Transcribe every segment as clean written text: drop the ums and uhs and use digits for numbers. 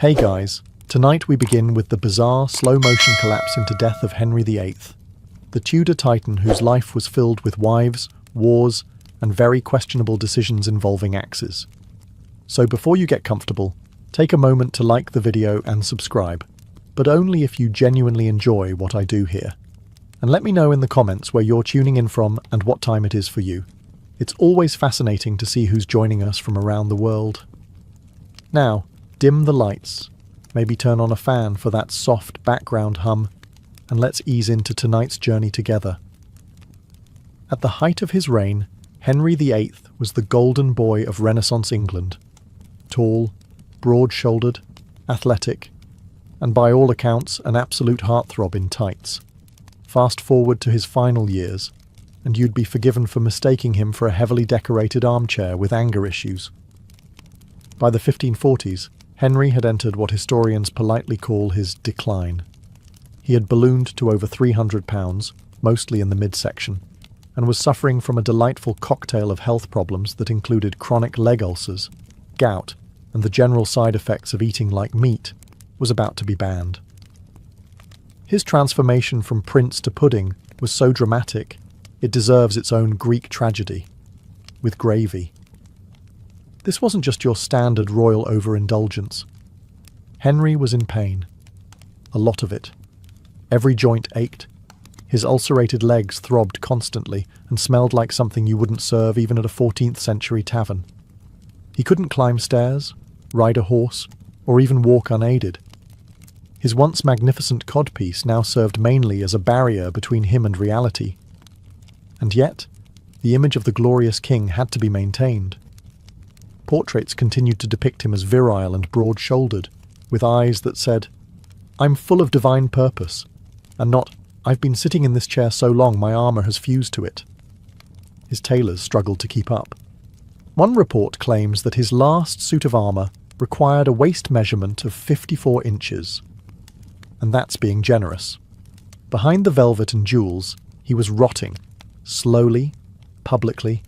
Hey guys, tonight we begin with the bizarre slow-motion collapse into death of Henry VIII, the Tudor titan whose life was filled with wives, wars, and very questionable decisions involving axes. So before you get comfortable, take a moment to like the video and subscribe, but only if you genuinely enjoy what I do here. And let me know in the comments where you're tuning in from and what time it is for you. It's always fascinating to see who's joining us from around the world. Now, dim the lights, maybe turn on a fan for that soft background hum, and let's ease into tonight's journey together. At the height of his reign, Henry VIII was the golden boy of Renaissance England. Tall, broad-shouldered, athletic, and by all accounts an absolute heartthrob in tights. Fast forward to his final years, and you'd be forgiven for mistaking him for a heavily decorated armchair with anger issues. By the 1540s, Henry had entered what historians politely call his decline. He had ballooned to over 300 pounds, mostly in the midsection, and was suffering from a delightful cocktail of health problems that included chronic leg ulcers, gout, and the general side effects of eating like meat was about to be banned. His transformation from prince to pudding was so dramatic, it deserves its own Greek tragedy, with gravy. This wasn't just your standard royal overindulgence. Henry was in pain. A lot of it. Every joint ached. His ulcerated legs throbbed constantly and smelled like something you wouldn't serve even at a 14th century tavern. He couldn't climb stairs, ride a horse, or even walk unaided. His once magnificent codpiece now served mainly as a barrier between him and reality. And yet, the image of the glorious king had to be maintained. Portraits continued to depict him as virile and broad-shouldered, with eyes that said, "I'm full of divine purpose," and not, "I've been sitting in this chair so long my armour has fused to it." His tailors struggled to keep up. One report claims that his last suit of armour required a waist measurement of 54 inches. And that's being generous. Behind the velvet and jewels, he was rotting, slowly, publicly,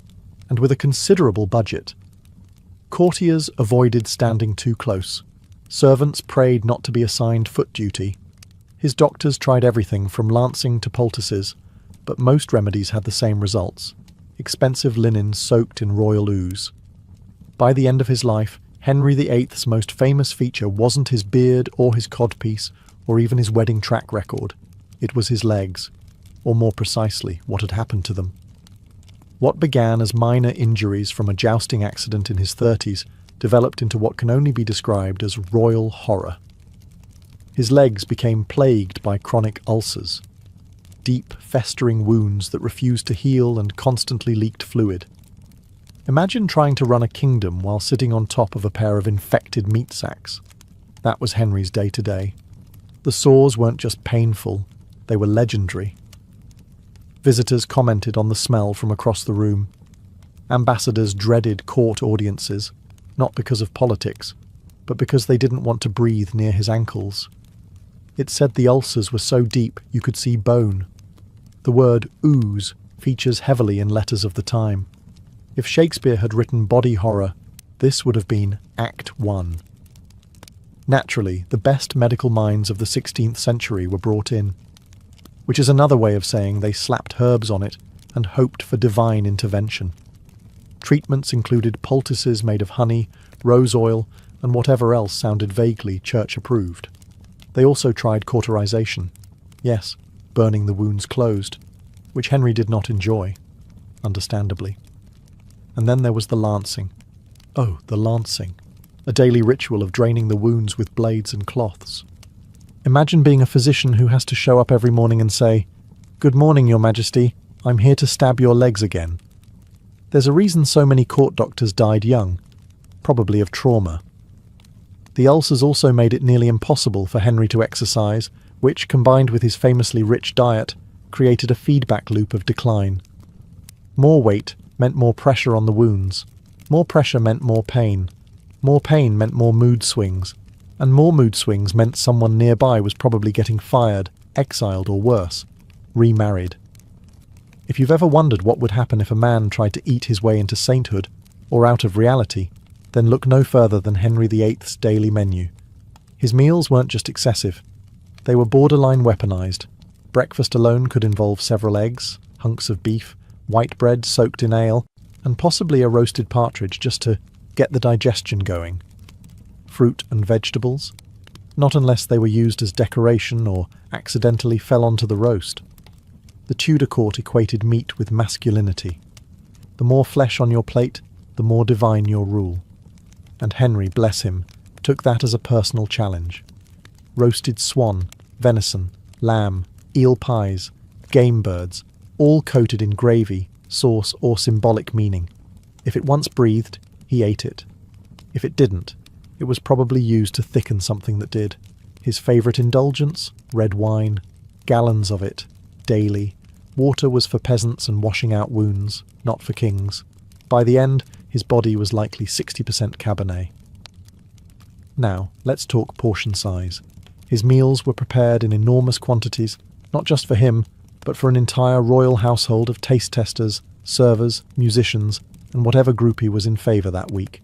and with a considerable budget. Courtiers avoided standing too close. Servants prayed not to be assigned foot duty. His doctors tried everything from lancing to poultices, but most remedies had the same results: expensive linen soaked in royal ooze. By the end of his life, Henry VIII's most famous feature wasn't his beard or his codpiece or even his wedding track record. It was his legs, or more precisely, what had happened to them. What began as minor injuries from a jousting accident in his 30s developed into what can only be described as royal horror. His legs became plagued by chronic ulcers, deep, festering wounds that refused to heal and constantly leaked fluid. Imagine trying to run a kingdom while sitting on top of a pair of infected meat sacks. That was Henry's day-to-day. The sores weren't just painful, they were legendary. Visitors commented on the smell from across the room. Ambassadors dreaded court audiences, not because of politics, but because they didn't want to breathe near his ankles. It said the ulcers were so deep you could see bone. The word ooze features heavily in letters of the time. If Shakespeare had written body horror, this would have been Act 1. Naturally, the best medical minds of the 16th century were brought in, which is another way of saying they slapped herbs on it and hoped for divine intervention. Treatments included poultices made of honey, rose oil, and whatever else sounded vaguely church-approved. They also tried cauterization. Yes, burning the wounds closed, which Henry did not enjoy, understandably. And then there was the lancing. Oh, the lancing. A daily ritual of draining the wounds with blades and cloths. Imagine being a physician who has to show up every morning and say, "Good morning, Your Majesty, I'm here to stab your legs again." There's a reason so many court doctors died young, probably of trauma. The ulcers also made it nearly impossible for Henry to exercise, which, combined with his famously rich diet, created a feedback loop of decline. More weight meant more pressure on the wounds. More pressure meant more pain. More pain meant more mood swings. And more mood swings meant someone nearby was probably getting fired, exiled, or worse, remarried. If you've ever wondered what would happen if a man tried to eat his way into sainthood, or out of reality, then look no further than Henry VIII's daily menu. His meals weren't just excessive. They were borderline weaponized. Breakfast alone could involve several eggs, hunks of beef, white bread soaked in ale, and possibly a roasted partridge just to get the digestion going. Fruit and vegetables? Not unless they were used as decoration or accidentally fell onto the roast. The Tudor court equated meat with masculinity. The more flesh on your plate, the more divine your rule. And Henry, bless him, took that as a personal challenge. Roasted swan, venison, lamb, eel pies, game birds, all coated in gravy, sauce, or symbolic meaning. If it once breathed, he ate it. If it didn't, it was probably used to thicken something that did. His favourite indulgence? Red wine. Gallons of it. Daily. Water was for peasants and washing out wounds, not for kings. By the end, his body was likely 60% Cabernet. Now, let's talk portion size. His meals were prepared in enormous quantities, not just for him, but for an entire royal household of taste testers, servers, musicians, and whatever group he was in favour that week.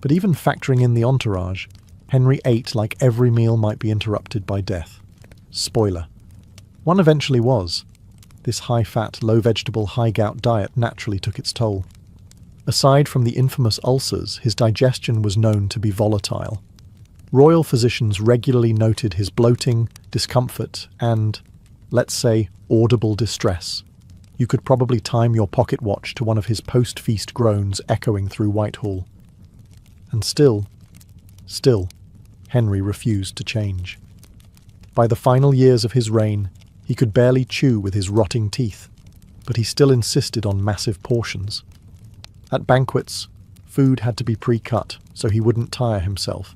But even factoring in the entourage, Henry ate like every meal might be interrupted by death. Spoiler. One eventually was. This high-fat, low-vegetable, high-gout diet naturally took its toll. Aside from the infamous ulcers, his digestion was known to be volatile. Royal physicians regularly noted his bloating, discomfort, and, let's say, audible distress. You could probably time your pocket watch to one of his post-feast groans echoing through Whitehall. And still, Henry refused to change. By the final years of his reign, he could barely chew with his rotting teeth, but he still insisted on massive portions. At banquets, food had to be pre-cut so he wouldn't tire himself.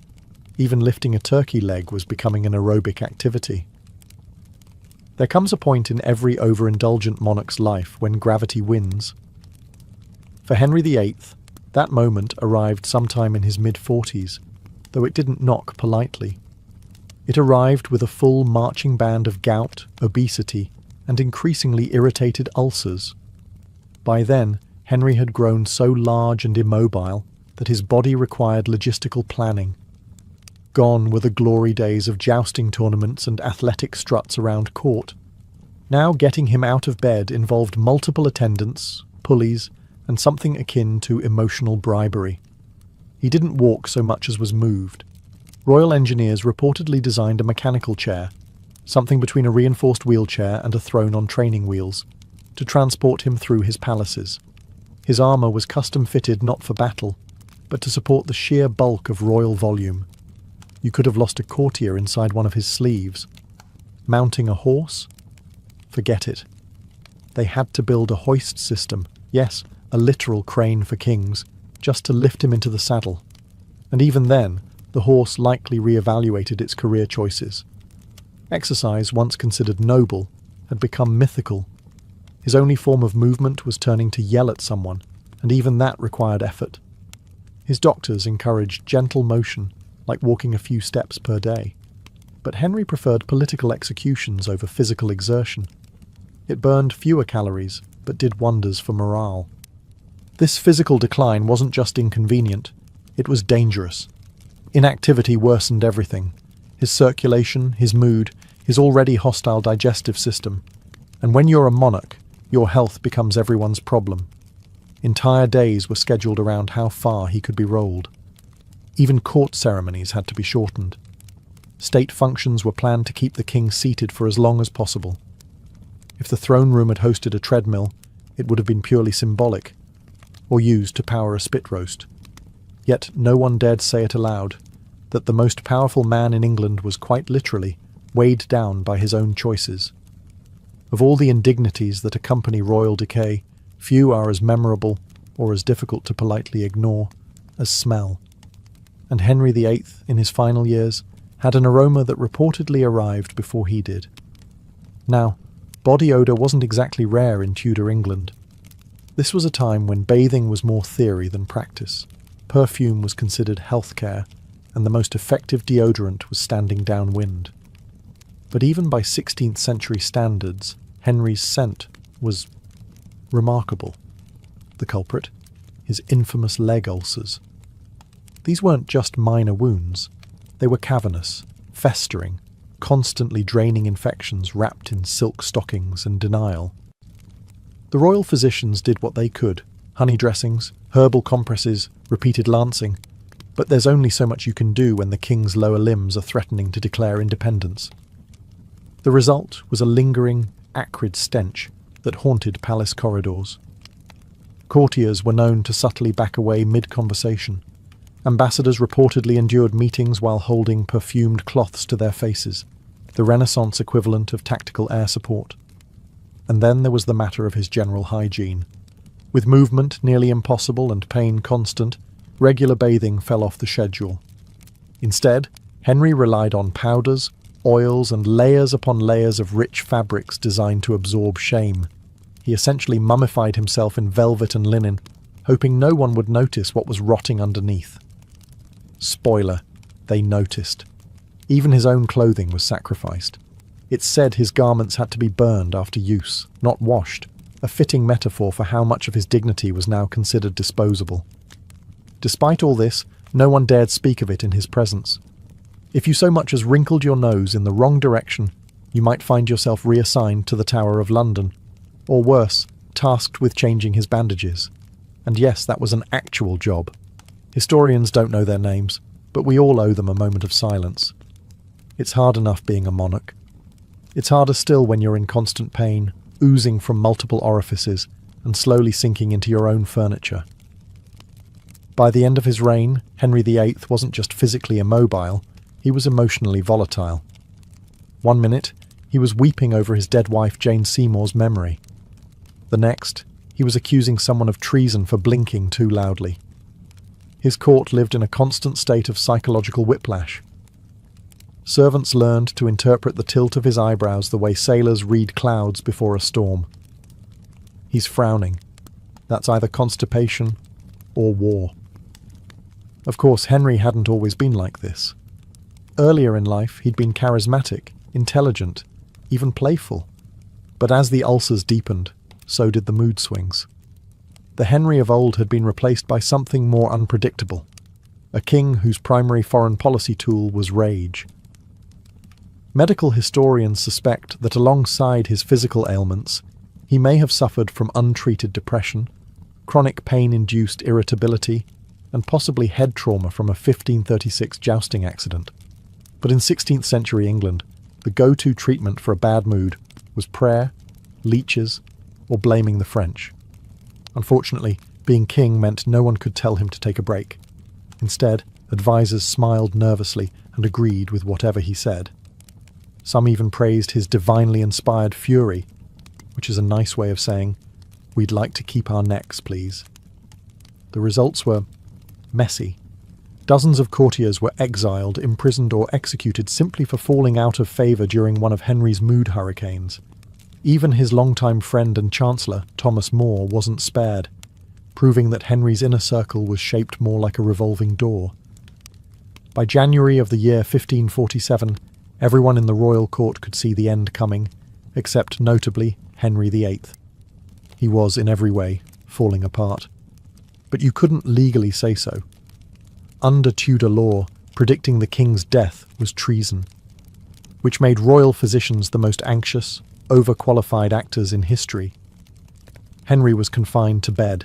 Even lifting a turkey leg was becoming an aerobic activity. There comes a point in every overindulgent monarch's life when gravity wins. For Henry VIII, that moment arrived sometime in his mid-40s, though it didn't knock politely. It arrived with a full marching band of gout, obesity, and increasingly irritated ulcers. By then, Henry had grown so large and immobile that his body required logistical planning. Gone were the glory days of jousting tournaments and athletic struts around court. Now getting him out of bed involved multiple attendants, pulleys, and something akin to emotional bribery. He didn't walk so much as was moved. Royal engineers reportedly designed a mechanical chair, something between a reinforced wheelchair and a throne on training wheels, to transport him through his palaces. His armour was custom-fitted not for battle, but to support the sheer bulk of royal volume. You could have lost a courtier inside one of his sleeves. Mounting a horse? Forget it. They had to build a hoist system, yes, a literal crane for kings, just to lift him into the saddle. And even then, the horse likely re-evaluated its career choices. Exercise, once considered noble, had become mythical. His only form of movement was turning to yell at someone, and even that required effort. His doctors encouraged gentle motion, like walking a few steps per day. But Henry preferred political executions over physical exertion. It burned fewer calories, but did wonders for morale. This physical decline wasn't just inconvenient, it was dangerous. Inactivity worsened everything. His circulation, his mood, his already hostile digestive system. And when you're a monarch, your health becomes everyone's problem. Entire days were scheduled around how far he could be rolled. Even court ceremonies had to be shortened. State functions were planned to keep the king seated for as long as possible. If the throne room had hosted a treadmill, it would have been purely symbolic, or used to power a spit roast. Yet no one dared say it aloud, that the most powerful man in England was quite literally weighed down by his own choices. Of all the indignities that accompany royal decay, few are as memorable, or as difficult to politely ignore, as smell. And Henry VIII, in his final years, had an aroma that reportedly arrived before he did. Now, body odour wasn't exactly rare in Tudor England. This was a time when bathing was more theory than practice. Perfume was considered healthcare, and the most effective deodorant was standing downwind. But even by 16th century standards, Henry's scent was remarkable. The culprit? His infamous leg ulcers. These weren't just minor wounds. They were cavernous, festering, constantly draining infections wrapped in silk stockings and denial. The royal physicians did what they could: honey dressings, herbal compresses, repeated lancing. But there's only so much you can do when the king's lower limbs are threatening to declare independence. The result was a lingering, acrid stench that haunted palace corridors. Courtiers were known to subtly back away mid-conversation. Ambassadors reportedly endured meetings while holding perfumed cloths to their faces, the Renaissance equivalent of tactical air support. And then there was the matter of his general hygiene. With movement nearly impossible and pain constant, regular bathing fell off the schedule. Instead, Henry relied on powders, oils, and layers upon layers of rich fabrics designed to absorb shame. He essentially mummified himself in velvet and linen, hoping no one would notice what was rotting underneath. Spoiler, they noticed. Even his own clothing was sacrificed. It's said his garments had to be burned after use, not washed, a fitting metaphor for how much of his dignity was now considered disposable. Despite all this, no one dared speak of it in his presence. If you so much as wrinkled your nose in the wrong direction, you might find yourself reassigned to the Tower of London, or worse, tasked with changing his bandages. And yes, that was an actual job. Historians don't know their names, but we all owe them a moment of silence. It's hard enough being a monarch. It's harder still when you're in constant pain, oozing from multiple orifices, and slowly sinking into your own furniture. By the end of his reign, Henry VIII wasn't just physically immobile, he was emotionally volatile. One minute, he was weeping over his dead wife Jane Seymour's memory. The next, he was accusing someone of treason for blinking too loudly. His court lived in a constant state of psychological whiplash. Servants learned to interpret the tilt of his eyebrows the way sailors read clouds before a storm. He's frowning. That's either constipation or war. Of course, Henry hadn't always been like this. Earlier in life, he'd been charismatic, intelligent, even playful. But as the ulcers deepened, so did the mood swings. The Henry of old had been replaced by something more unpredictable, a king whose primary foreign policy tool was rage. Medical historians suspect that alongside his physical ailments, he may have suffered from untreated depression, chronic pain-induced irritability, and possibly head trauma from a 1536 jousting accident. But in 16th century England, the go-to treatment for a bad mood was prayer, leeches, or blaming the French. Unfortunately, being king meant no one could tell him to take a break. Instead, advisors smiled nervously and agreed with whatever he said. Some even praised his divinely inspired fury, which is a nice way of saying, "We'd like to keep our necks, please." The results were messy. Dozens of courtiers were exiled, imprisoned, or executed simply for falling out of favour during one of Henry's mood hurricanes. Even his longtime friend and chancellor, Thomas More, wasn't spared, proving that Henry's inner circle was shaped more like a revolving door. By January of the year 1547, everyone in the royal court could see the end coming, except notably Henry VIII. He was, in every way, falling apart. But you couldn't legally say so. Under Tudor law, predicting the king's death was treason, which made royal physicians the most anxious, overqualified actors in history. Henry was confined to bed.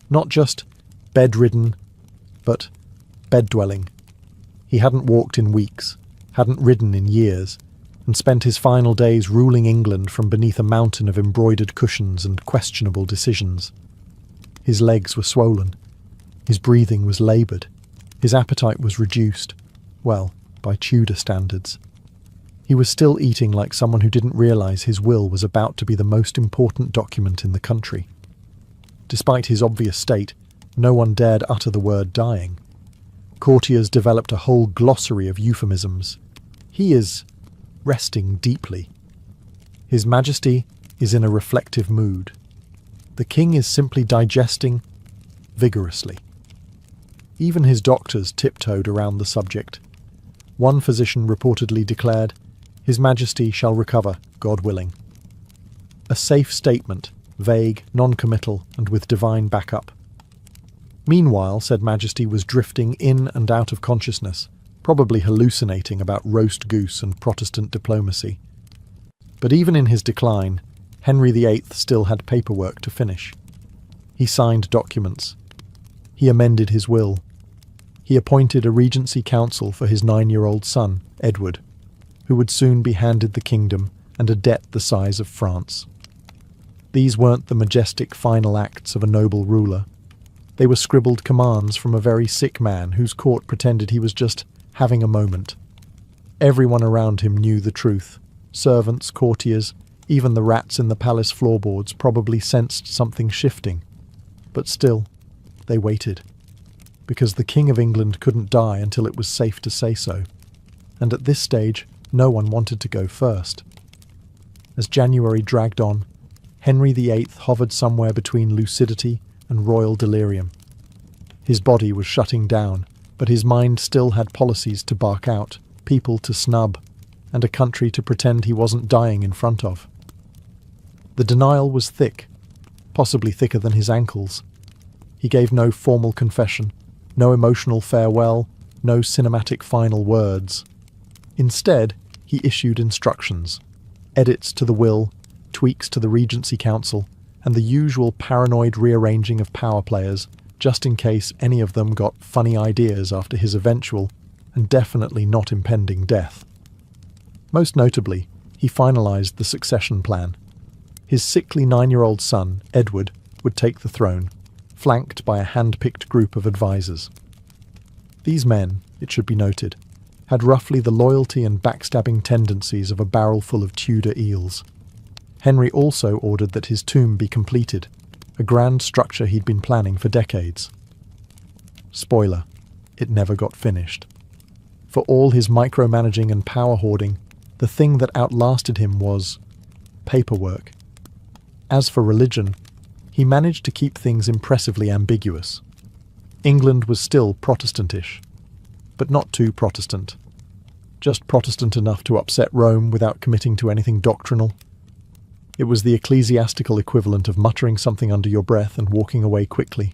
Not just bedridden, but bed-dwelling. He hadn't walked in weeks, hadn't ridden in years, and spent his final days ruling England from beneath a mountain of embroidered cushions and questionable decisions. His legs were swollen. His breathing was laboured. His appetite was reduced. Well, by Tudor standards. He was still eating like someone who didn't realise his will was about to be the most important document in the country. Despite his obvious state, no one dared utter the word dying. Courtiers developed a whole glossary of euphemisms. He is resting deeply. His Majesty is in a reflective mood. The king is simply digesting vigorously. Even his doctors tiptoed around the subject. One physician reportedly declared, "His Majesty shall recover, God willing." A safe statement, vague, non-committal, and with divine backup. Meanwhile, said Majesty was drifting in and out of consciousness, probably hallucinating about roast goose and Protestant diplomacy. But even in his decline, Henry VIII still had paperwork to finish. He signed documents. He amended his will. He appointed a regency council for his 9-year-old son, Edward, who would soon be handed the kingdom and a debt the size of France. These weren't the majestic final acts of a noble ruler. They were scribbled commands from a very sick man whose court pretended he was just having a moment. Everyone around him knew the truth. Servants, courtiers, even the rats in the palace floorboards probably sensed something shifting. But still, they waited. Because the King of England couldn't die until it was safe to say so. And at this stage, no one wanted to go first. As January dragged on, Henry VIII hovered somewhere between lucidity and royal delirium. His body was shutting down, but his mind still had policies to bark out, people to snub, and a country to pretend he wasn't dying in front of. The denial was thick, possibly thicker than his ankles. He gave no formal confession, no emotional farewell, no cinematic final words. Instead, he issued instructions, edits to the will, tweaks to the Regency Council, and the usual paranoid rearranging of power players, just in case any of them got funny ideas after his eventual, and definitely not impending death. Most notably, he finalised the succession plan. His sickly 9-year-old son, Edward, would take the throne, flanked by a hand-picked group of advisors. These men, it should be noted, had roughly the loyalty and backstabbing tendencies of a barrel full of Tudor eels. Henry also ordered that his tomb be completed, a grand structure he'd been planning for decades. Spoiler, it never got finished. For all his micromanaging and power hoarding, the thing that outlasted him was paperwork. As for religion, he managed to keep things impressively ambiguous. England was still Protestantish, but not too Protestant. Just Protestant enough to upset Rome without committing to anything doctrinal. It was the ecclesiastical equivalent of muttering something under your breath and walking away quickly.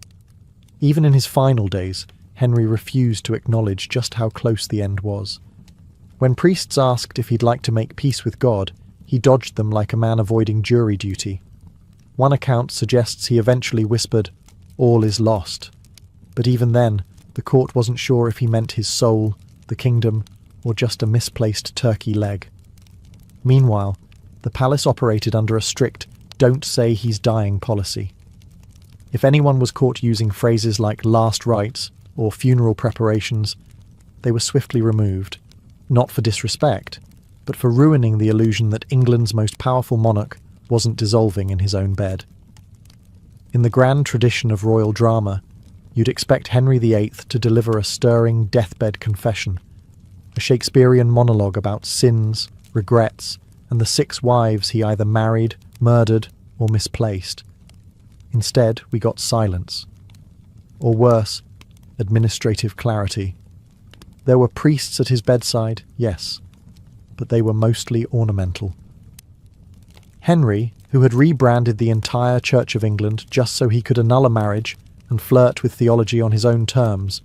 Even in his final days, Henry refused to acknowledge just how close the end was. When priests asked if he'd like to make peace with God, he dodged them like a man avoiding jury duty. One account suggests he eventually whispered, "All is lost." But even then, the court wasn't sure if he meant his soul, the kingdom, or just a misplaced turkey leg. Meanwhile, the palace operated under a strict "don't say he's dying" policy. If anyone was caught using phrases like "last rites" or "funeral preparations," they were swiftly removed, not for disrespect, but for ruining the illusion that England's most powerful monarch wasn't dissolving in his own bed. In the grand tradition of royal drama, you'd expect Henry VIII to deliver a stirring deathbed confession, a Shakespearean monologue about sins, regrets, and the 6 wives he either married, murdered, or misplaced. Instead, we got silence. Or worse, administrative clarity. There were priests at his bedside, yes, but they were mostly ornamental. Henry, who had rebranded the entire Church of England just so he could annul a marriage and flirt with theology on his own terms,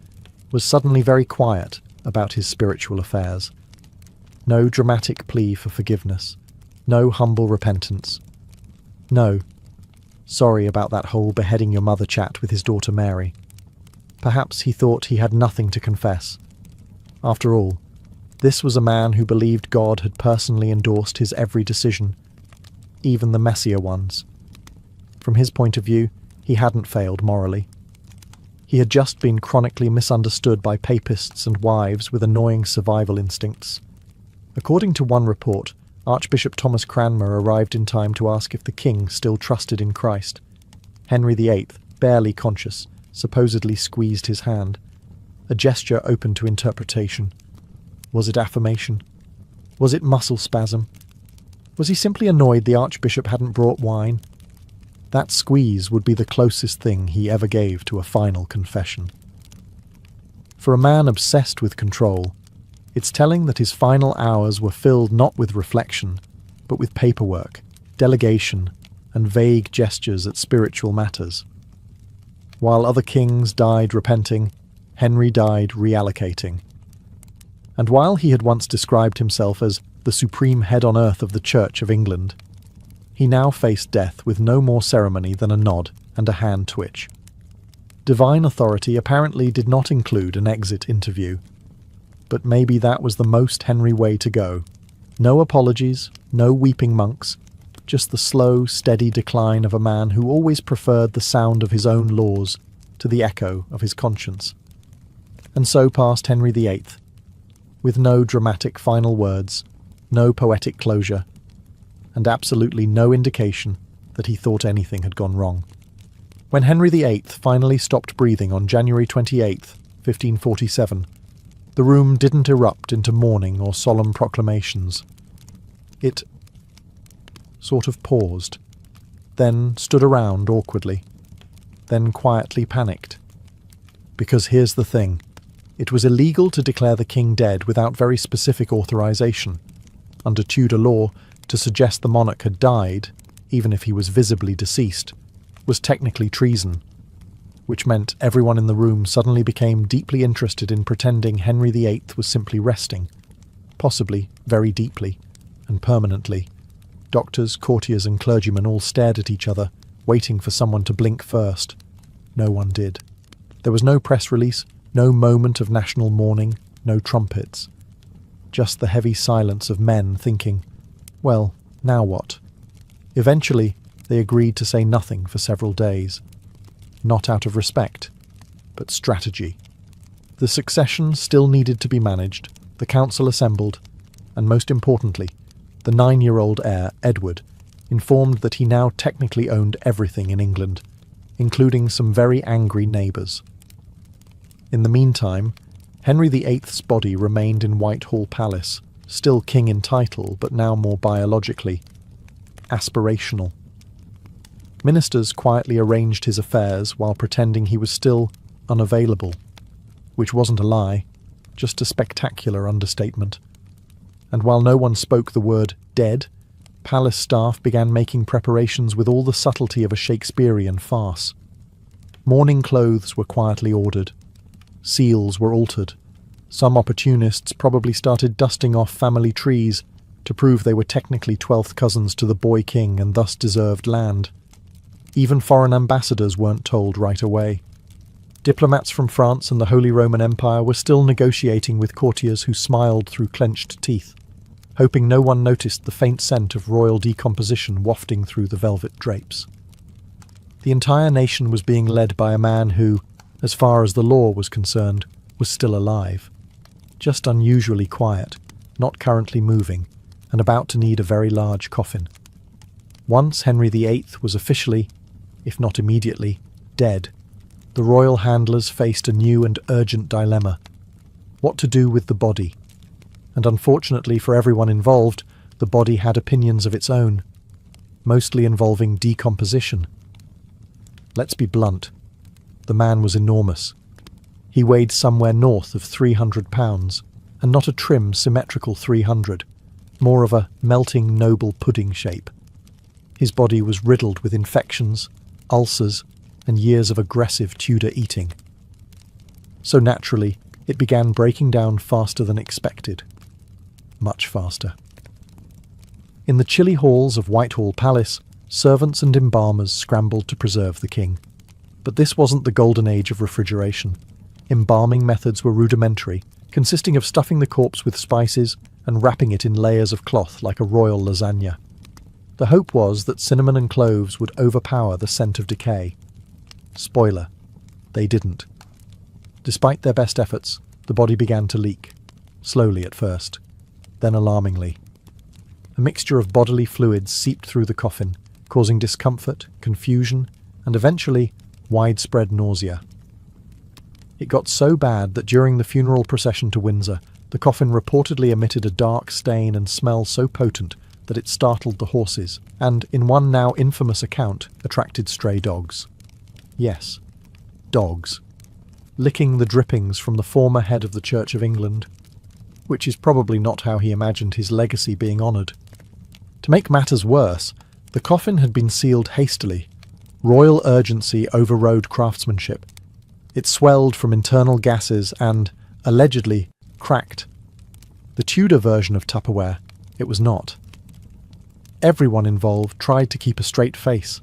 was suddenly very quiet about his spiritual affairs. No dramatic plea for forgiveness. No humble repentance. No, sorry about that whole beheading your mother chat with his daughter Mary. Perhaps he thought he had nothing to confess. After all, this was a man who believed God had personally endorsed his every decision, even the messier ones. From his point of view, he hadn't failed morally. He had just been chronically misunderstood by papists and wives with annoying survival instincts. According to one report, Archbishop Thomas Cranmer arrived in time to ask if the king still trusted in Christ. Henry VIII, barely conscious, supposedly squeezed his hand, a gesture open to interpretation. Was it affirmation? Was it muscle spasm? Was he simply annoyed the Archbishop hadn't brought wine? That squeeze would be the closest thing he ever gave to a final confession. For a man obsessed with control, it's telling that his final hours were filled not with reflection, but with paperwork, delegation, and vague gestures at spiritual matters. While other kings died repenting, Henry died reallocating. And while he had once described himself as the supreme head on earth of the Church of England, he now faced death with no more ceremony than a nod and a hand twitch. Divine authority apparently did not include an exit interview. But maybe that was the most Henry way to go. No apologies, no weeping monks, just the slow, steady decline of a man who always preferred the sound of his own laws to the echo of his conscience. And so passed Henry VIII, with no dramatic final words, no poetic closure, and absolutely no indication that he thought anything had gone wrong. When Henry VIII finally stopped breathing on January 28, 1547, the room didn't erupt into mourning or solemn proclamations. It sort of paused, then stood around awkwardly, then quietly panicked. Because here's the thing. It was illegal to declare the king dead without very specific authorization. Under Tudor law, to suggest the monarch had died, even if he was visibly deceased, was technically treason, which meant everyone in the room suddenly became deeply interested in pretending Henry VIII was simply resting, possibly very deeply and permanently. Doctors, courtiers and clergymen all stared at each other, waiting for someone to blink first. No one did. There was no press release, no moment of national mourning, no trumpets. Just the heavy silence of men thinking, well, now what? Eventually, they agreed to say nothing for several days. Not out of respect, but strategy. The succession still needed to be managed, the council assembled, and most importantly, the 9-year-old heir, Edward, informed that he now technically owned everything in England, including some very angry neighbours. In the meantime, Henry VIII's body remained in Whitehall Palace, still king in title, but now more biologically aspirational. Ministers quietly arranged his affairs while pretending he was still unavailable, which wasn't a lie, just a spectacular understatement. And while no one spoke the word dead, palace staff began making preparations with all the subtlety of a Shakespearean farce. Mourning clothes were quietly ordered. Seals were altered. Some opportunists probably started dusting off family trees to prove they were technically 12th cousins to the boy king and thus deserved land. Even foreign ambassadors weren't told right away. Diplomats from France and the Holy Roman Empire were still negotiating with courtiers who smiled through clenched teeth, hoping no one noticed the faint scent of royal decomposition wafting through the velvet drapes. The entire nation was being led by a man who, as far as the law was concerned, was still alive. Just unusually quiet, not currently moving, and about to need a very large coffin. Once Henry VIII was officially, if not immediately, dead, the royal handlers faced a new and urgent dilemma. What to do with the body? And unfortunately for everyone involved, the body had opinions of its own, mostly involving decomposition. Let's be blunt. The man was enormous. He weighed somewhere north of 300 pounds, and not a trim, symmetrical 300, more of a melting noble pudding shape. His body was riddled with infections, ulcers, and years of aggressive Tudor eating. So naturally, it began breaking down faster than expected. Much faster. In the chilly halls of Whitehall Palace, servants and embalmers scrambled to preserve the king. But this wasn't the golden age of refrigeration. Embalming methods were rudimentary, consisting of stuffing the corpse with spices and wrapping it in layers of cloth like a royal lasagna. The hope was that cinnamon and cloves would overpower the scent of decay. Spoiler, they didn't. Despite their best efforts, the body began to leak, slowly at first, then alarmingly. A mixture of bodily fluids seeped through the coffin, causing discomfort, confusion, and eventually widespread nausea. It got so bad that during the funeral procession to Windsor, the coffin reportedly emitted a dark stain and smell so potent that it startled the horses, and, in one now infamous account, attracted stray dogs. Yes, dogs. Licking the drippings from the former head of the Church of England, which is probably not how he imagined his legacy being honoured. To make matters worse, the coffin had been sealed hastily. Royal urgency overrode craftsmanship. It swelled from internal gases and, allegedly, cracked. The Tudor version of Tupperware, it was not. Everyone involved tried to keep a straight face.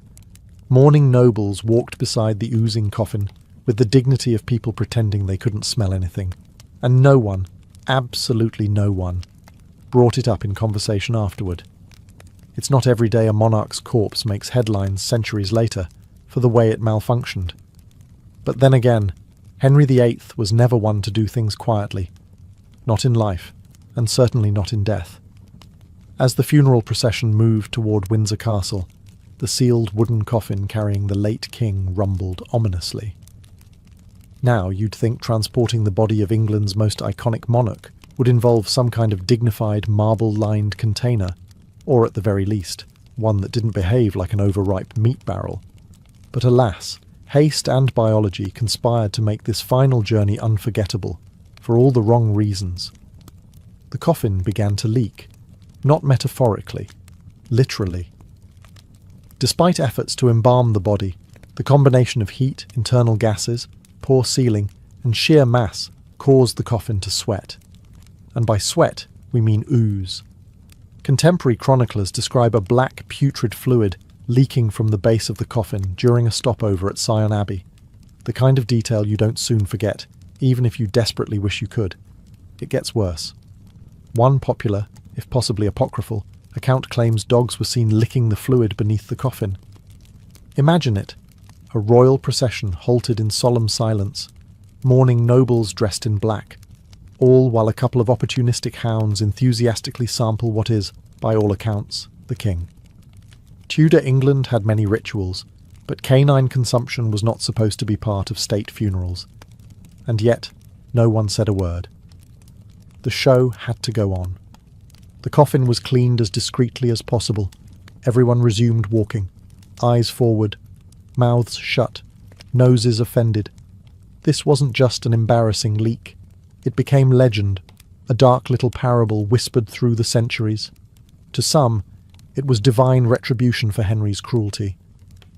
Mourning nobles walked beside the oozing coffin with the dignity of people pretending they couldn't smell anything. And no one, absolutely no one, brought it up in conversation afterward. It's not every day a monarch's corpse makes headlines centuries later for the way it malfunctioned. But then again, Henry VIII was never one to do things quietly. Not in life, and certainly not in death. As the funeral procession moved toward Windsor Castle, the sealed wooden coffin carrying the late king rumbled ominously. Now you'd think transporting the body of England's most iconic monarch would involve some kind of dignified marble-lined container, or at the very least, one that didn't behave like an overripe meat barrel. But alas, haste and biology conspired to make this final journey unforgettable, for all the wrong reasons. The coffin began to leak, not metaphorically, literally. Despite efforts to embalm the body, the combination of heat, internal gases, poor sealing, and sheer mass caused the coffin to sweat. And by sweat, we mean ooze. Contemporary chroniclers describe a black, putrid fluid leaking from the base of the coffin during a stopover at Sion Abbey, the kind of detail you don't soon forget, even if you desperately wish you could. It gets worse. One popular, if possibly apocryphal, account claims dogs were seen licking the fluid beneath the coffin. Imagine it. A royal procession halted in solemn silence, mourning nobles dressed in black, all while a couple of opportunistic hounds enthusiastically sample what is, by all accounts, the king. Tudor England had many rituals, but canine consumption was not supposed to be part of state funerals. And yet, no one said a word. The show had to go on. The coffin was cleaned as discreetly as possible. Everyone resumed walking, eyes forward, mouths shut, noses offended. This wasn't just an embarrassing leak. It became legend, a dark little parable whispered through the centuries. To some, it was divine retribution for Henry's cruelty.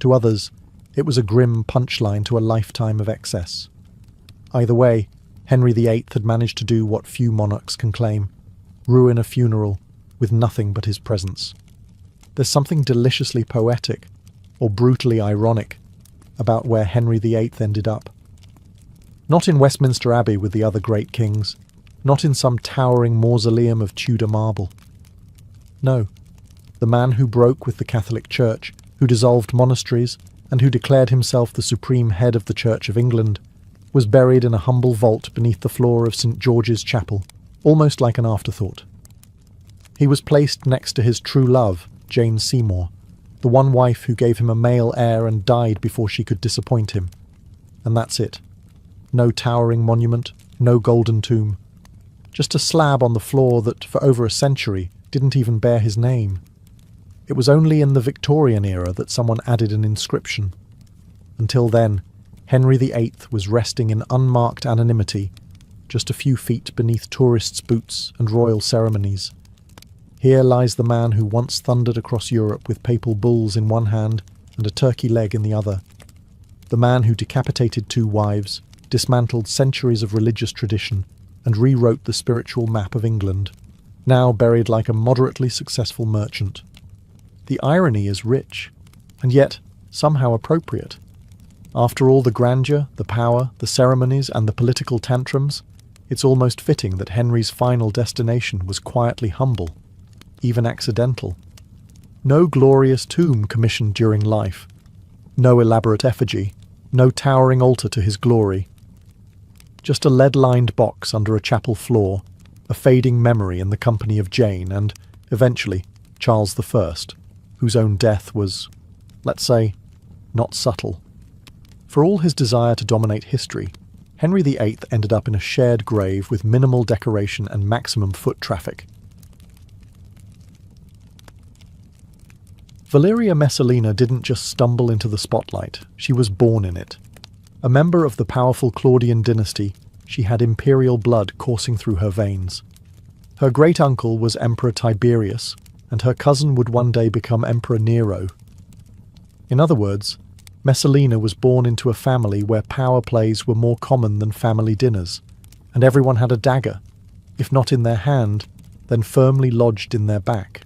To others, it was a grim punchline to a lifetime of excess. Either way, Henry VIII had managed to do what few monarchs can claim: ruin a funeral with nothing but his presence. There's something deliciously poetic, or brutally ironic, about where Henry VIII ended up. Not in Westminster Abbey with the other great kings, not in some towering mausoleum of Tudor marble. No, the man who broke with the Catholic Church, who dissolved monasteries, and who declared himself the supreme head of the Church of England, was buried in a humble vault beneath the floor of St. George's Chapel, almost like an afterthought. He was placed next to his true love, Jane Seymour, the one wife who gave him a male heir and died before she could disappoint him. And that's it. No towering monument, no golden tomb. Just a slab on the floor that, for over a century, didn't even bear his name. It was only in the Victorian era that someone added an inscription. Until then, Henry VIII was resting in unmarked anonymity, just a few feet beneath tourists' boots and royal ceremonies. Here lies the man who once thundered across Europe with papal bulls in one hand and a turkey leg in the other. The man who decapitated 2 wives, dismantled centuries of religious tradition, and rewrote the spiritual map of England, now buried like a moderately successful merchant. The irony is rich, and yet somehow appropriate. After all the grandeur, the power, the ceremonies, and the political tantrums, it's almost fitting that Henry's final destination was quietly humble, even accidental. No glorious tomb commissioned during life, no elaborate effigy, no towering altar to his glory. Just a lead-lined box under a chapel floor, a fading memory in the company of Jane and, eventually, Charles I, whose own death was, let's say, not subtle. For all his desire to dominate history, Henry VIII ended up in a shared grave with minimal decoration and maximum foot traffic. Valeria Messalina didn't just stumble into the spotlight, she was born in it. A member of the powerful Claudian dynasty, she had imperial blood coursing through her veins. Her great-uncle was Emperor Tiberius, and her cousin would one day become Emperor Nero. In other words, Messalina was born into a family where power plays were more common than family dinners, and everyone had a dagger, if not in their hand, then firmly lodged in their back.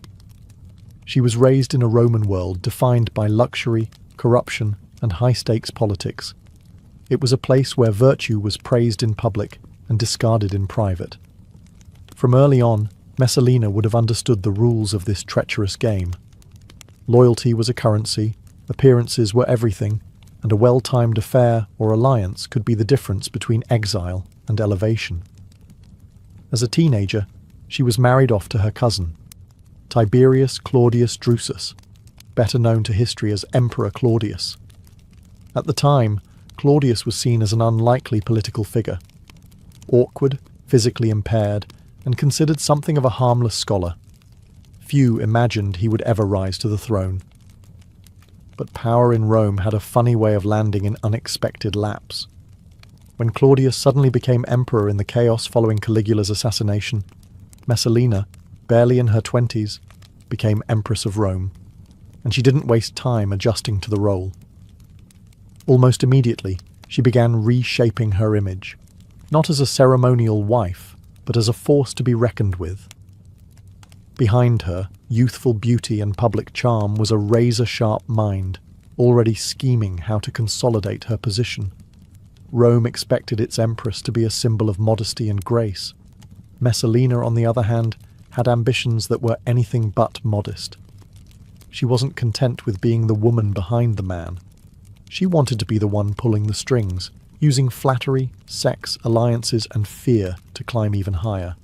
She was raised in a Roman world defined by luxury, corruption, and high-stakes politics. It was a place where virtue was praised in public and discarded in private. From early on, Messalina would have understood the rules of this treacherous game. Loyalty was a currency, appearances were everything, and a well-timed affair or alliance could be the difference between exile and elevation. As a teenager, she was married off to her cousin, Tiberius Claudius Drusus, better known to history as Emperor Claudius. At the time, Claudius was seen as an unlikely political figure. Awkward, physically impaired, and considered something of a harmless scholar. Few imagined he would ever rise to the throne. But power in Rome had a funny way of landing in unexpected laps. When Claudius suddenly became emperor in the chaos following Caligula's assassination, Messalina, barely in her 20s, became Empress of Rome, and she didn't waste time adjusting to the role. Almost immediately, she began reshaping her image, not as a ceremonial wife, but as a force to be reckoned with. Behind her, youthful beauty and public charm was a razor-sharp mind, already scheming how to consolidate her position. Rome expected its empress to be a symbol of modesty and grace. Messalina, on the other hand, had ambitions that were anything but modest. She wasn't content with being the woman behind the man. She wanted to be the one pulling the strings, using flattery, sex, alliances, and fear to climb even higher.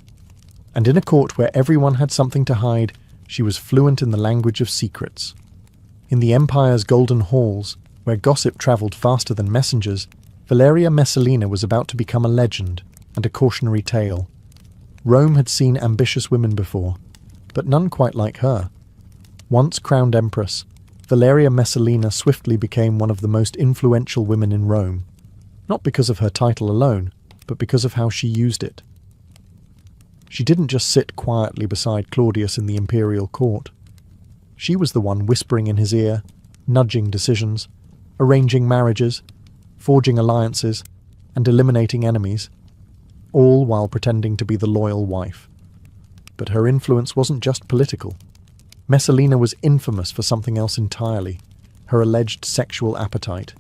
And in a court where everyone had something to hide, she was fluent in the language of secrets. In the empire's golden halls, where gossip travelled faster than messengers, Valeria Messalina was about to become a legend and a cautionary tale. Rome had seen ambitious women before, but none quite like her. Once crowned empress, Valeria Messalina swiftly became one of the most influential women in Rome, not because of her title alone, but because of how she used it. She didn't just sit quietly beside Claudius in the imperial court. She was the one whispering in his ear, nudging decisions, arranging marriages, forging alliances, and eliminating enemies, all while pretending to be the loyal wife. But her influence wasn't just political. Messalina was infamous for something else entirely, her alleged sexual appetite.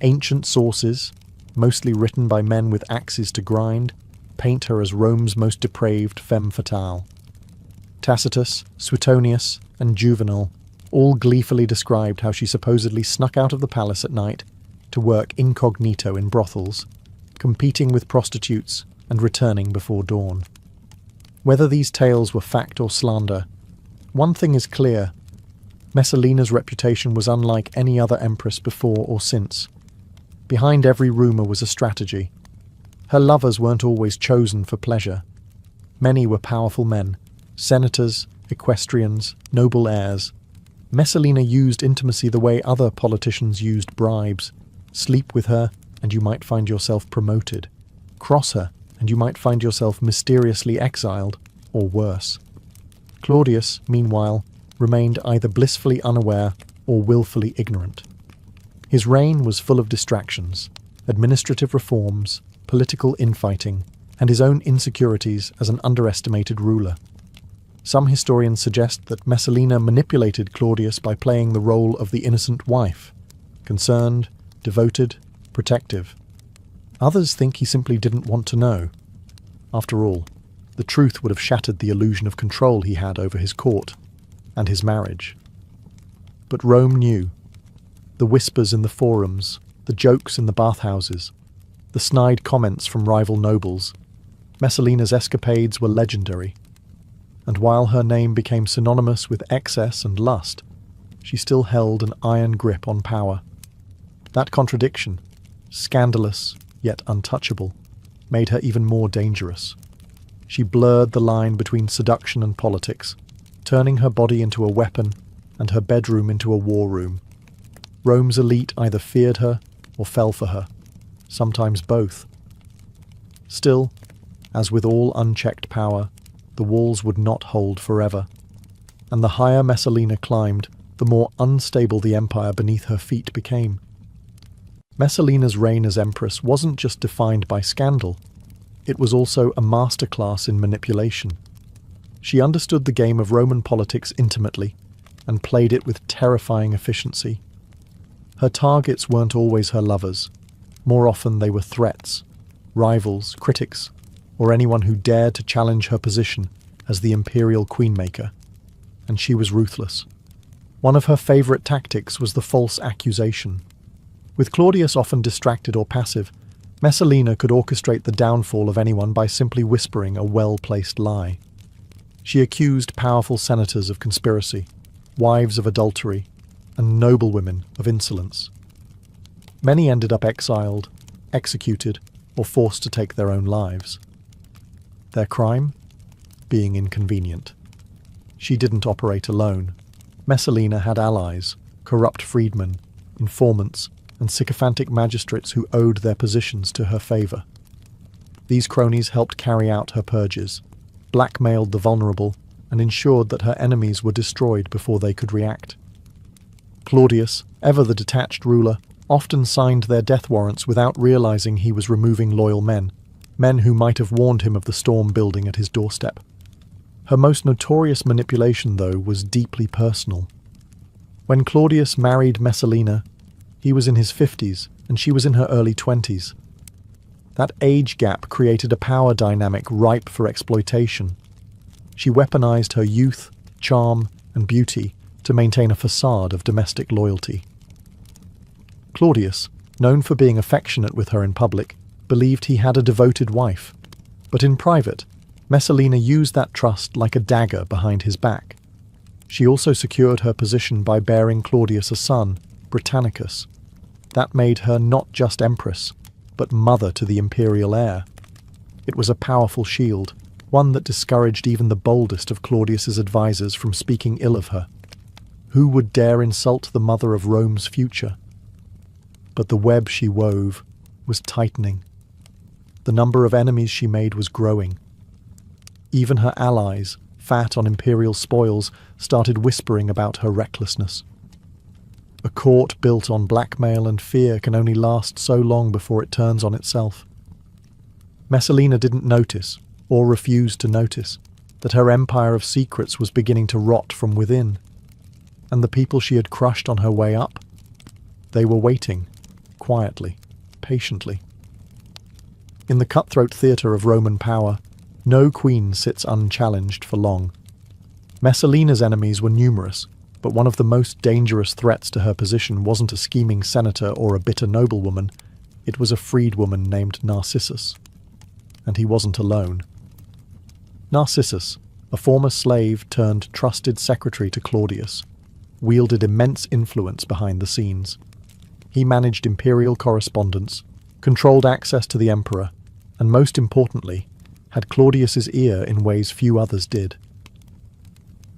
Ancient sources, mostly written by men with axes to grind, paint her as Rome's most depraved femme fatale. Tacitus, Suetonius, and Juvenal all gleefully described how she supposedly snuck out of the palace at night to work incognito in brothels, competing with prostitutes and returning before dawn. Whether these tales were fact or slander, one thing is clear: Messalina's reputation was unlike any other empress before or since. Behind every rumour was a strategy. Her lovers weren't always chosen for pleasure. Many were powerful men, senators, equestrians, noble heirs. Messalina used intimacy the way other politicians used bribes. Sleep with her, and you might find yourself promoted. Cross her, and you might find yourself mysteriously exiled, or worse. Claudius, meanwhile, remained either blissfully unaware or willfully ignorant. His reign was full of distractions, administrative reforms, political infighting, and his own insecurities as an underestimated ruler. Some historians suggest that Messalina manipulated Claudius by playing the role of the innocent wife, concerned, devoted, protective. Others think he simply didn't want to know. After all, the truth would have shattered the illusion of control he had over his court and his marriage. But Rome knew. The whispers in the forums, the jokes in the bathhouses, the snide comments from rival nobles. Messalina's escapades were legendary. And while her name became synonymous with excess and lust, she still held an iron grip on power. That contradiction, scandalous yet untouchable, made her even more dangerous. She blurred the line between seduction and politics, turning her body into a weapon and her bedroom into a war room. Rome's elite either feared her or fell for her, sometimes both. Still, as with all unchecked power, the walls would not hold forever, and the higher Messalina climbed, the more unstable the empire beneath her feet became. Messalina's reign as empress wasn't just defined by scandal, it was also a masterclass in manipulation. She understood the game of Roman politics intimately and played it with terrifying efficiency. Her targets weren't always her lovers. More often they were threats, rivals, critics, or anyone who dared to challenge her position as the imperial queenmaker. And she was ruthless. One of her favourite tactics was the false accusation. With Claudius often distracted or passive, Messalina could orchestrate the downfall of anyone by simply whispering a well-placed lie. She accused powerful senators of conspiracy, wives of adultery, and noblewomen of insolence. Many ended up exiled, executed, or forced to take their own lives. Their crime? Being inconvenient. She didn't operate alone. Messalina had allies, corrupt freedmen, informants, and sycophantic magistrates who owed their positions to her favour. These cronies helped carry out her purges, blackmailed the vulnerable, and ensured that her enemies were destroyed before they could react. Claudius, ever the detached ruler, often signed their death warrants without realizing he was removing loyal men who might have warned him of the storm building at his doorstep. Her most notorious manipulation, though, was deeply personal. When Claudius married Messalina, he was in his 50s and she was in her early 20s. That age gap created a power dynamic ripe for exploitation. She weaponized her youth, charm, and beauty to maintain a facade of domestic loyalty. Claudius, known for being affectionate with her in public, believed he had a devoted wife, but in private, Messalina used that trust like a dagger behind his back. She also secured her position by bearing Claudius a son, Britannicus. That made her not just empress, but mother to the imperial heir. It was a powerful shield, one that discouraged even the boldest of Claudius's advisors from speaking ill of her. Who would dare insult the mother of Rome's future? But the web she wove was tightening. The number of enemies she made was growing. Even her allies, fat on imperial spoils, started whispering about her recklessness. A court built on blackmail and fear can only last so long before it turns on itself. Messalina didn't notice, or refused to notice, that her empire of secrets was beginning to rot from within. And the people she had crushed on her way up? They were waiting, quietly, patiently. In the cutthroat theatre of Roman power, no queen sits unchallenged for long. Messalina's enemies were numerous, but one of the most dangerous threats to her position wasn't a scheming senator or a bitter noblewoman, it was a freedwoman named Narcissus. And he wasn't alone. Narcissus, a former slave turned trusted secretary to Claudius, wielded immense influence behind the scenes. He managed imperial correspondence, controlled access to the emperor, and most importantly, had Claudius's ear in ways few others did.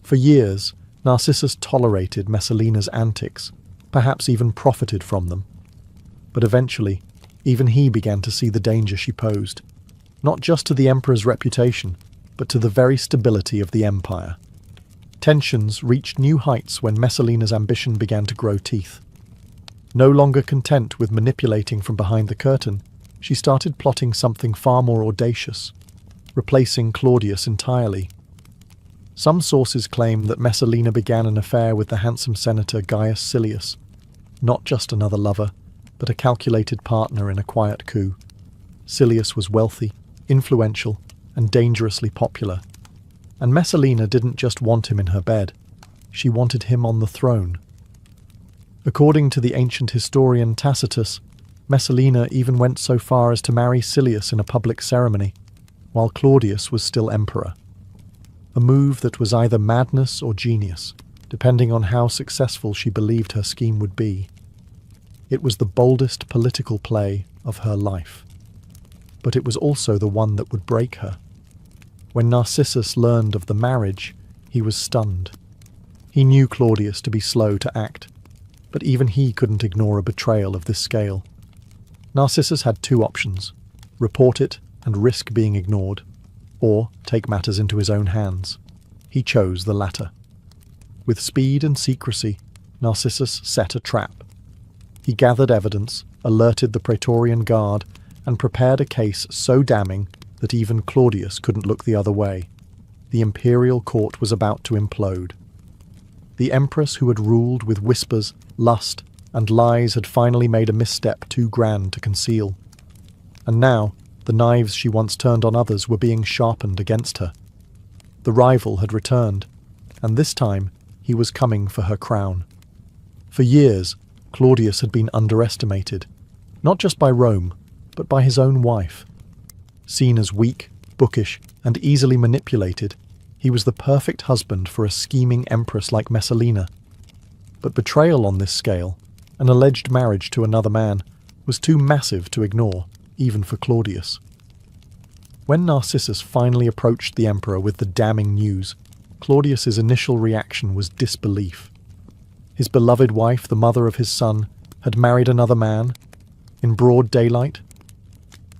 For years, Narcissus tolerated Messalina's antics, perhaps even profited from them. But eventually, even he began to see the danger she posed, not just to the emperor's reputation, but to the very stability of the empire. Tensions reached new heights when Messalina's ambition began to grow teeth. No longer content with manipulating from behind the curtain, she started plotting something far more audacious, replacing Claudius entirely. Some sources claim that Messalina began an affair with the handsome senator Gaius Silius, not just another lover, but a calculated partner in a quiet coup. Silius was wealthy, influential, and dangerously popular. And Messalina didn't just want him in her bed, she wanted him on the throne. According to the ancient historian Tacitus, Messalina even went so far as to marry Silius in a public ceremony, while Claudius was still emperor. A move that was either madness or genius, depending on how successful she believed her scheme would be. It was the boldest political play of her life. But it was also the one that would break her. When Narcissus learned of the marriage, he was stunned. He knew Claudius to be slow to act, but even he couldn't ignore a betrayal of this scale. Narcissus had two options: report it and risk being ignored, or take matters into his own hands. He chose the latter. With speed and secrecy, Narcissus set a trap. He gathered evidence, alerted the Praetorian Guard, and prepared a case so damning that even Claudius couldn't look the other way. The imperial court was about to implode. The empress who had ruled with whispers, lust, and lies had finally made a misstep too grand to conceal. And now, the knives she once turned on others were being sharpened against her. The rival had returned, and this time he was coming for her crown. For years, Claudius had been underestimated, not just by Rome, but by his own wife. Seen as weak, bookish, and easily manipulated, he was the perfect husband for a scheming empress like Messalina. But betrayal on this scale, an alleged marriage to another man, was too massive to ignore, even for Claudius. When Narcissus finally approached the emperor with the damning news, Claudius's initial reaction was disbelief. His beloved wife, the mother of his son, had married another man, in broad daylight.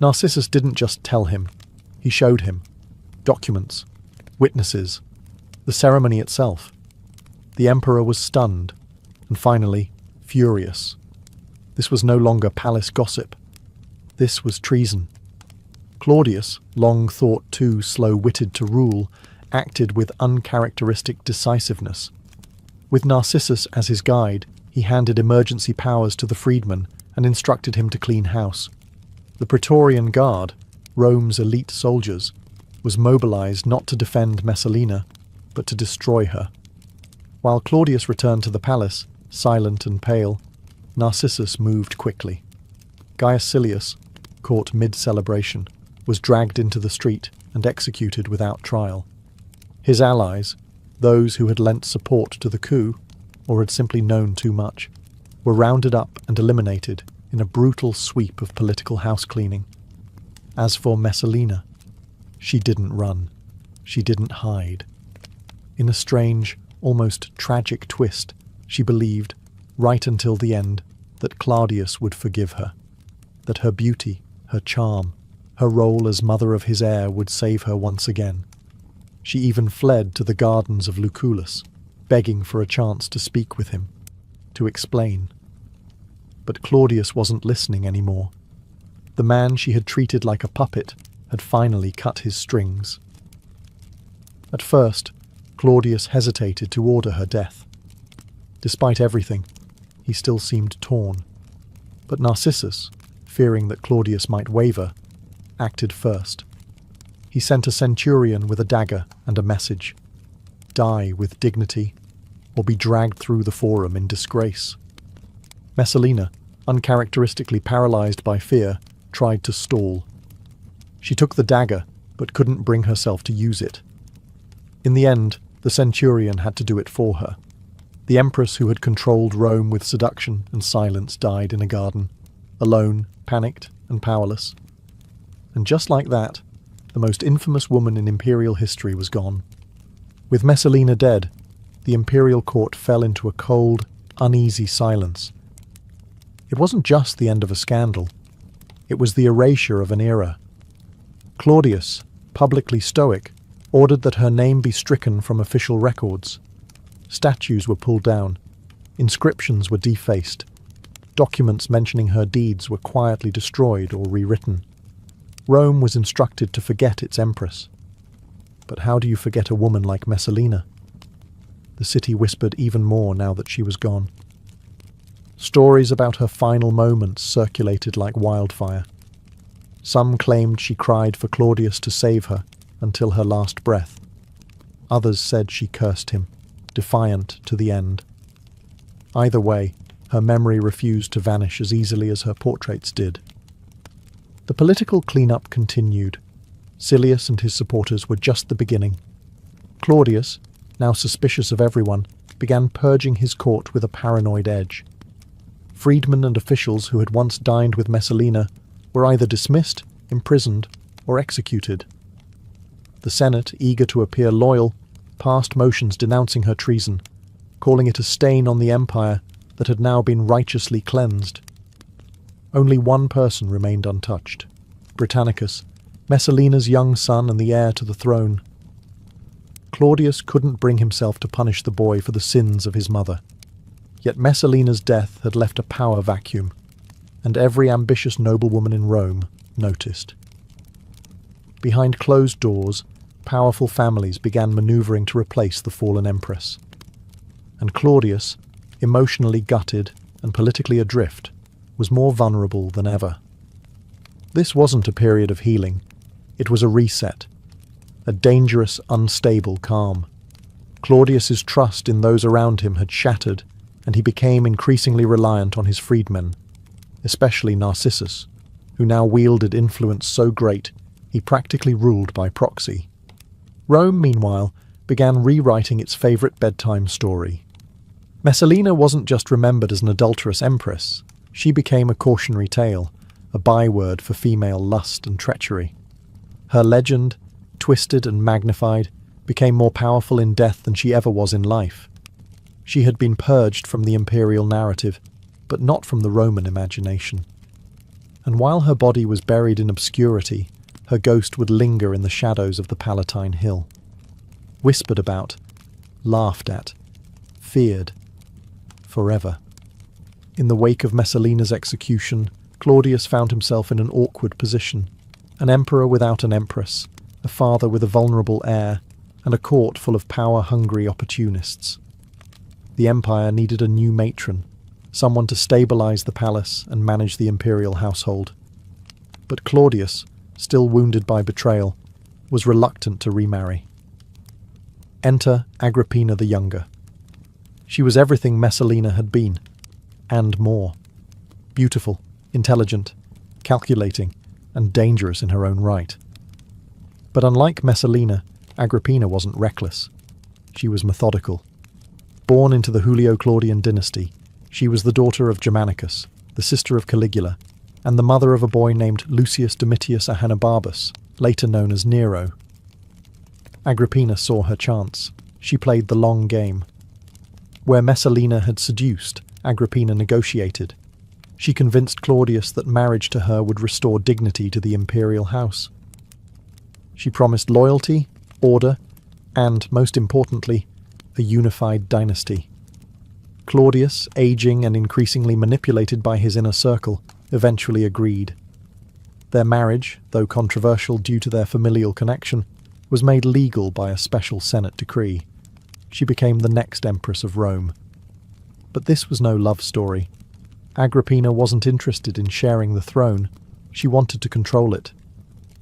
Narcissus didn't just tell him, he showed him. Documents, witnesses, the ceremony itself. The emperor was stunned, and finally, furious. This was no longer palace gossip. This was treason. Claudius, long thought too slow-witted to rule, acted with uncharacteristic decisiveness. With Narcissus as his guide, he handed emergency powers to the freedman and instructed him to clean house. The Praetorian Guard, Rome's elite soldiers, was mobilized not to defend Messalina, but to destroy her. While Claudius returned to the palace, silent and pale, Narcissus moved quickly. Gaius Silius, caught mid-celebration, was dragged into the street and executed without trial. His allies, those who had lent support to the coup, or had simply known too much, were rounded up and eliminated in a brutal sweep of political housecleaning. As for Messalina, she didn't run. She didn't hide. In a strange, almost tragic twist, she believed, right until the end, that Claudius would forgive her, that her beauty, her charm, her role as mother of his heir would save her once again. She even fled to the gardens of Lucullus, begging for a chance to speak with him, to explain. But Claudius wasn't listening anymore. The man she had treated like a puppet had finally cut his strings. At first, Claudius hesitated to order her death. Despite everything, he still seemed torn. But Narcissus, fearing that Claudius might waver, acted first. He sent a centurion with a dagger and a message. Die with dignity, or be dragged through the forum in disgrace. Messalina, uncharacteristically paralyzed by fear, tried to stall. She took the dagger, but couldn't bring herself to use it. In the end, the centurion had to do it for her. The empress who had controlled Rome with seduction and silence died in a garden, alone, panicked, and powerless. And just like that, the most infamous woman in imperial history was gone. With Messalina dead, the imperial court fell into a cold, uneasy silence. It wasn't just the end of a scandal. It was the erasure of an era. Claudius, publicly stoic, ordered that her name be stricken from official records. Statues were pulled down. Inscriptions were defaced. Documents mentioning her deeds were quietly destroyed or rewritten. Rome was instructed to forget its empress. But how do you forget a woman like Messalina? The city whispered even more now that she was gone. Stories about her final moments circulated like wildfire. Some claimed she cried for Claudius to save her until her last breath. Others said she cursed him, defiant to the end. Either way, her memory refused to vanish as easily as her portraits did. The political cleanup continued. Silius and his supporters were just the beginning. Claudius, now suspicious of everyone, began purging his court with a paranoid edge. Freedmen and officials who had once dined with Messalina were either dismissed, imprisoned, or executed. The Senate, eager to appear loyal, passed motions denouncing her treason, calling it a stain on the empire that had now been righteously cleansed. Only one person remained untouched: Britannicus, Messalina's young son and the heir to the throne. Claudius couldn't bring himself to punish the boy for the sins of his mother. Yet Messalina's death had left a power vacuum, and every ambitious noblewoman in Rome noticed. Behind closed doors, powerful families began maneuvering to replace the fallen empress. And Claudius, emotionally gutted and politically adrift, was more vulnerable than ever. This wasn't a period of healing. It was a reset, a dangerous, unstable calm. Claudius's trust in those around him had shattered, and he became increasingly reliant on his freedmen, especially Narcissus, who now wielded influence so great he practically ruled by proxy. Rome, meanwhile, began rewriting its favorite bedtime story. Messalina wasn't just remembered as an adulterous empress. She became a cautionary tale, a byword for female lust and treachery. Her legend, twisted and magnified, became more powerful in death than she ever was in life. She had been purged from the imperial narrative, but not from the Roman imagination. And while her body was buried in obscurity, her ghost would linger in the shadows of the Palatine Hill. Whispered about, laughed at, feared, forever. In the wake of Messalina's execution, Claudius found himself in an awkward position. An emperor without an empress, a father with a vulnerable heir, and a court full of power-hungry opportunists. The empire needed a new matron, someone to stabilize the palace and manage the imperial household. But Claudius, still wounded by betrayal, was reluctant to remarry. Enter Agrippina the Younger. She was everything Messalina had been, and more. Beautiful, intelligent, calculating, and dangerous in her own right. But unlike Messalina, Agrippina wasn't reckless. She was methodical. Born into the Julio-Claudian dynasty, she was the daughter of Germanicus, the sister of Caligula, and the mother of a boy named Lucius Domitius Ahenobarbus, later known as Nero. Agrippina saw her chance. She played the long game. Where Messalina had seduced, Agrippina negotiated. She convinced Claudius that marriage to her would restore dignity to the imperial house. She promised loyalty, order, and, most importantly, a unified dynasty. Claudius, aging and increasingly manipulated by his inner circle, eventually agreed. Their marriage, though controversial due to their familial connection, was made legal by a special Senate decree. She became the next empress of Rome. But this was no love story. Agrippina wasn't interested in sharing the throne. She wanted to control it.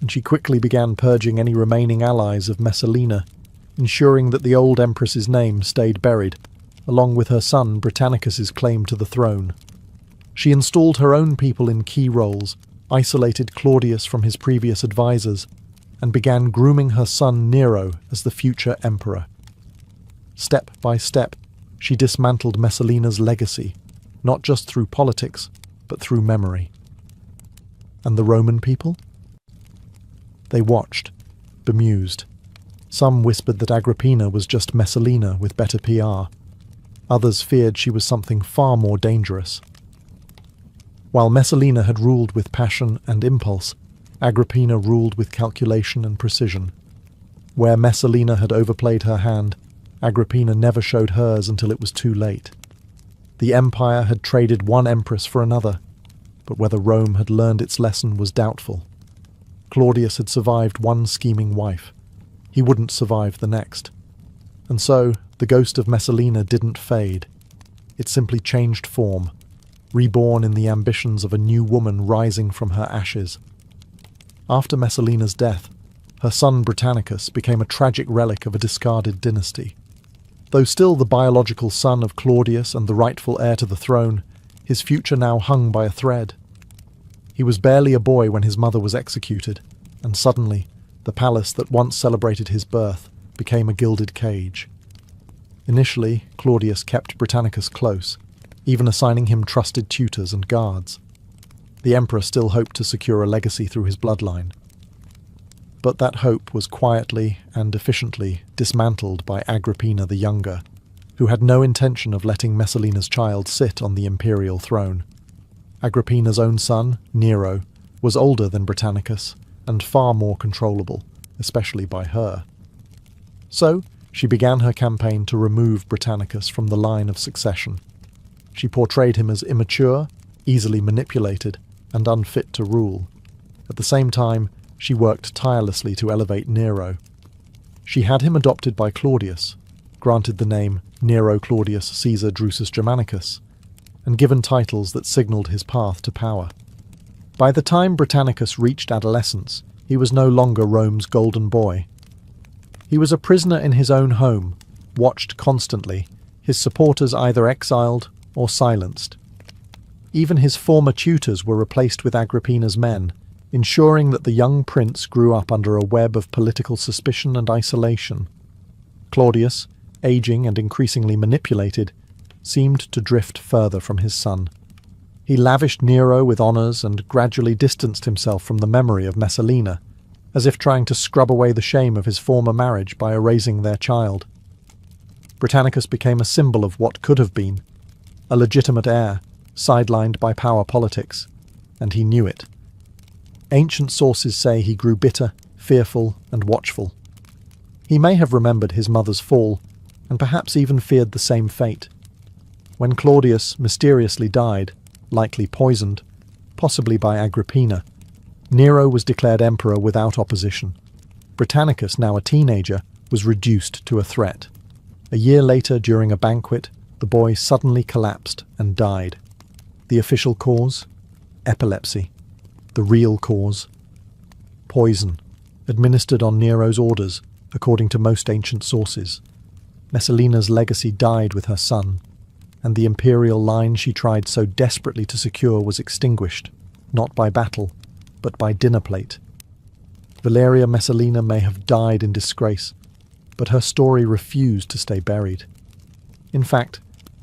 And she quickly began purging any remaining allies of Messalina, ensuring that the old empress's name stayed buried, along with her son Britannicus's claim to the throne. She installed her own people in key roles, isolated Claudius from his previous advisors, and began grooming her son Nero as the future emperor. Step by step, she dismantled Messalina's legacy, not just through politics, but through memory. And the Roman people? They watched, bemused. Some whispered that Agrippina was just Messalina with better PR. Others feared she was something far more dangerous. While Messalina had ruled with passion and impulse, Agrippina ruled with calculation and precision. Where Messalina had overplayed her hand, Agrippina never showed hers until it was too late. The empire had traded one empress for another, but whether Rome had learned its lesson was doubtful. Claudius had survived one scheming wife. He wouldn't survive the next. And so, the ghost of Messalina didn't fade. It simply changed form, reborn in the ambitions of a new woman rising from her ashes. After Messalina's death, her son Britannicus became a tragic relic of a discarded dynasty. Though still the biological son of Claudius and the rightful heir to the throne, his future now hung by a thread. He was barely a boy when his mother was executed, and suddenly, the palace that once celebrated his birth became a gilded cage. Initially, Claudius kept Britannicus close, even assigning him trusted tutors and guards. The emperor still hoped to secure a legacy through his bloodline. But that hope was quietly and efficiently dismantled by Agrippina the Younger, who had no intention of letting Messalina's child sit on the imperial throne. Agrippina's own son, Nero, was older than Britannicus and far more controllable, especially by her. So, she began her campaign to remove Britannicus from the line of succession. She portrayed him as immature, easily manipulated, and unfit to rule. At the same time, she worked tirelessly to elevate Nero. She had him adopted by Claudius, granted the name Nero Claudius Caesar Drusus Germanicus, and given titles that signalled his path to power. By the time Britannicus reached adolescence, he was no longer Rome's golden boy. He was a prisoner in his own home, watched constantly, his supporters either exiled or silenced. Even his former tutors were replaced with Agrippina's men, ensuring that the young prince grew up under a web of political suspicion and isolation. Claudius, aging and increasingly manipulated, seemed to drift further from his son. He lavished Nero with honours and gradually distanced himself from the memory of Messalina, as if trying to scrub away the shame of his former marriage by erasing their child. Britannicus became a symbol of what could have been, a legitimate heir, sidelined by power politics, and he knew it. Ancient sources say he grew bitter, fearful, and watchful. He may have remembered his mother's fall, and perhaps even feared the same fate. When Claudius mysteriously died, likely poisoned, possibly by Agrippina, Nero was declared emperor without opposition. Britannicus, now a teenager, was reduced to a threat. A year later, during a banquet, the boy suddenly collapsed and died. The official cause? Epilepsy. The real cause? Poison, administered on Nero's orders, according to most ancient sources. Messalina's legacy died with her son, and the imperial line she tried so desperately to secure was extinguished, not by battle, but by dinner plate. Valeria Messalina may have died in disgrace, but her story refused to stay buried. In fact,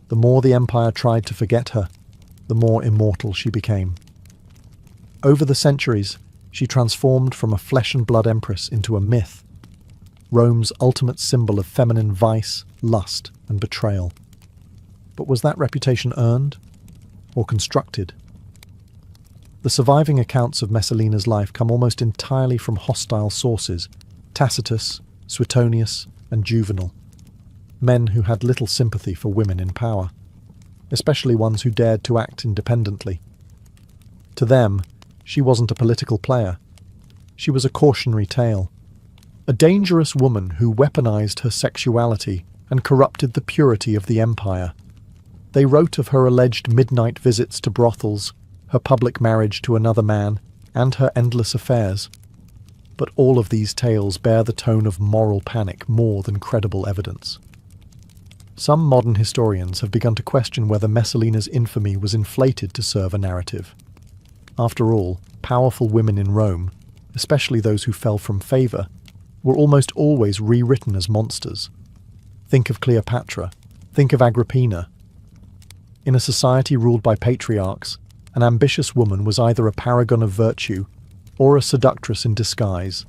the more the empire tried to forget her, the more immortal she became. Over the centuries, she transformed from a flesh-and-blood empress into a myth, Rome's ultimate symbol of feminine vice, lust, and betrayal. But was that reputation earned or constructed? The surviving accounts of Messalina's life come almost entirely from hostile sources: Tacitus, Suetonius, and Juvenal, men who had little sympathy for women in power, especially ones who dared to act independently. To them, she wasn't a political player. She was a cautionary tale, a dangerous woman who weaponized her sexuality and corrupted the purity of the empire. They wrote of her alleged midnight visits to brothels, her public marriage to another man, and her endless affairs. But all of these tales bear the tone of moral panic more than credible evidence. Some modern historians have begun to question whether Messalina's infamy was inflated to serve a narrative. After all, powerful women in Rome, especially those who fell from favour, were almost always rewritten as monsters. Think of Cleopatra. Think of Agrippina. In a society ruled by patriarchs, an ambitious woman was either a paragon of virtue or a seductress in disguise.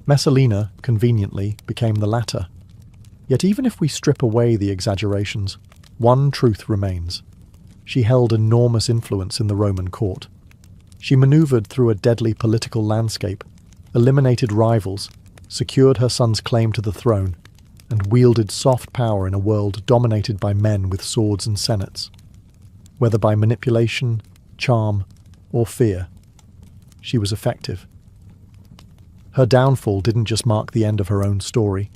Messalina, conveniently, became the latter. Yet even if we strip away the exaggerations, one truth remains. She held enormous influence in the Roman court. She manoeuvred through a deadly political landscape, eliminated rivals, secured her son's claim to the throne, and wielded soft power in a world dominated by men with swords and senates. Whether by manipulation, charm, or fear, she was effective. Her downfall didn't just mark the end of her own story.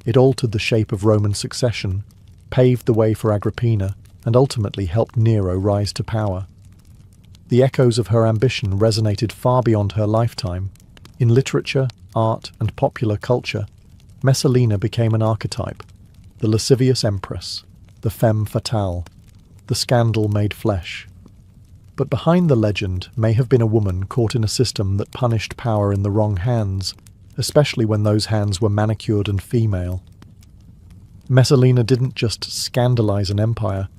It altered the shape of Roman succession, paved the way for Agrippina, and ultimately helped Nero rise to power. The echoes of her ambition resonated far beyond her lifetime. In literature, art, and popular culture, Messalina became an archetype: the lascivious empress, the femme fatale, the scandal made flesh. But behind the legend may have been a woman caught in a system that punished power in the wrong hands, especially when those hands were manicured and female. Messalina didn't just scandalize an empire,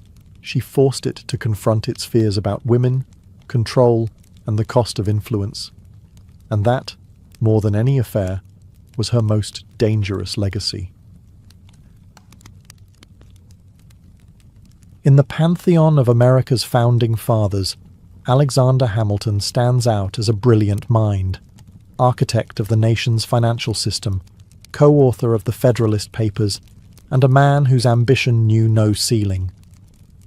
she forced it to confront its fears about women, control, and the cost of influence. And that, more than any affair, was her most dangerous legacy. In the pantheon of America's founding fathers, Alexander Hamilton stands out as a brilliant mind, architect of the nation's financial system, co-author of the Federalist Papers, and a man whose ambition knew no ceiling.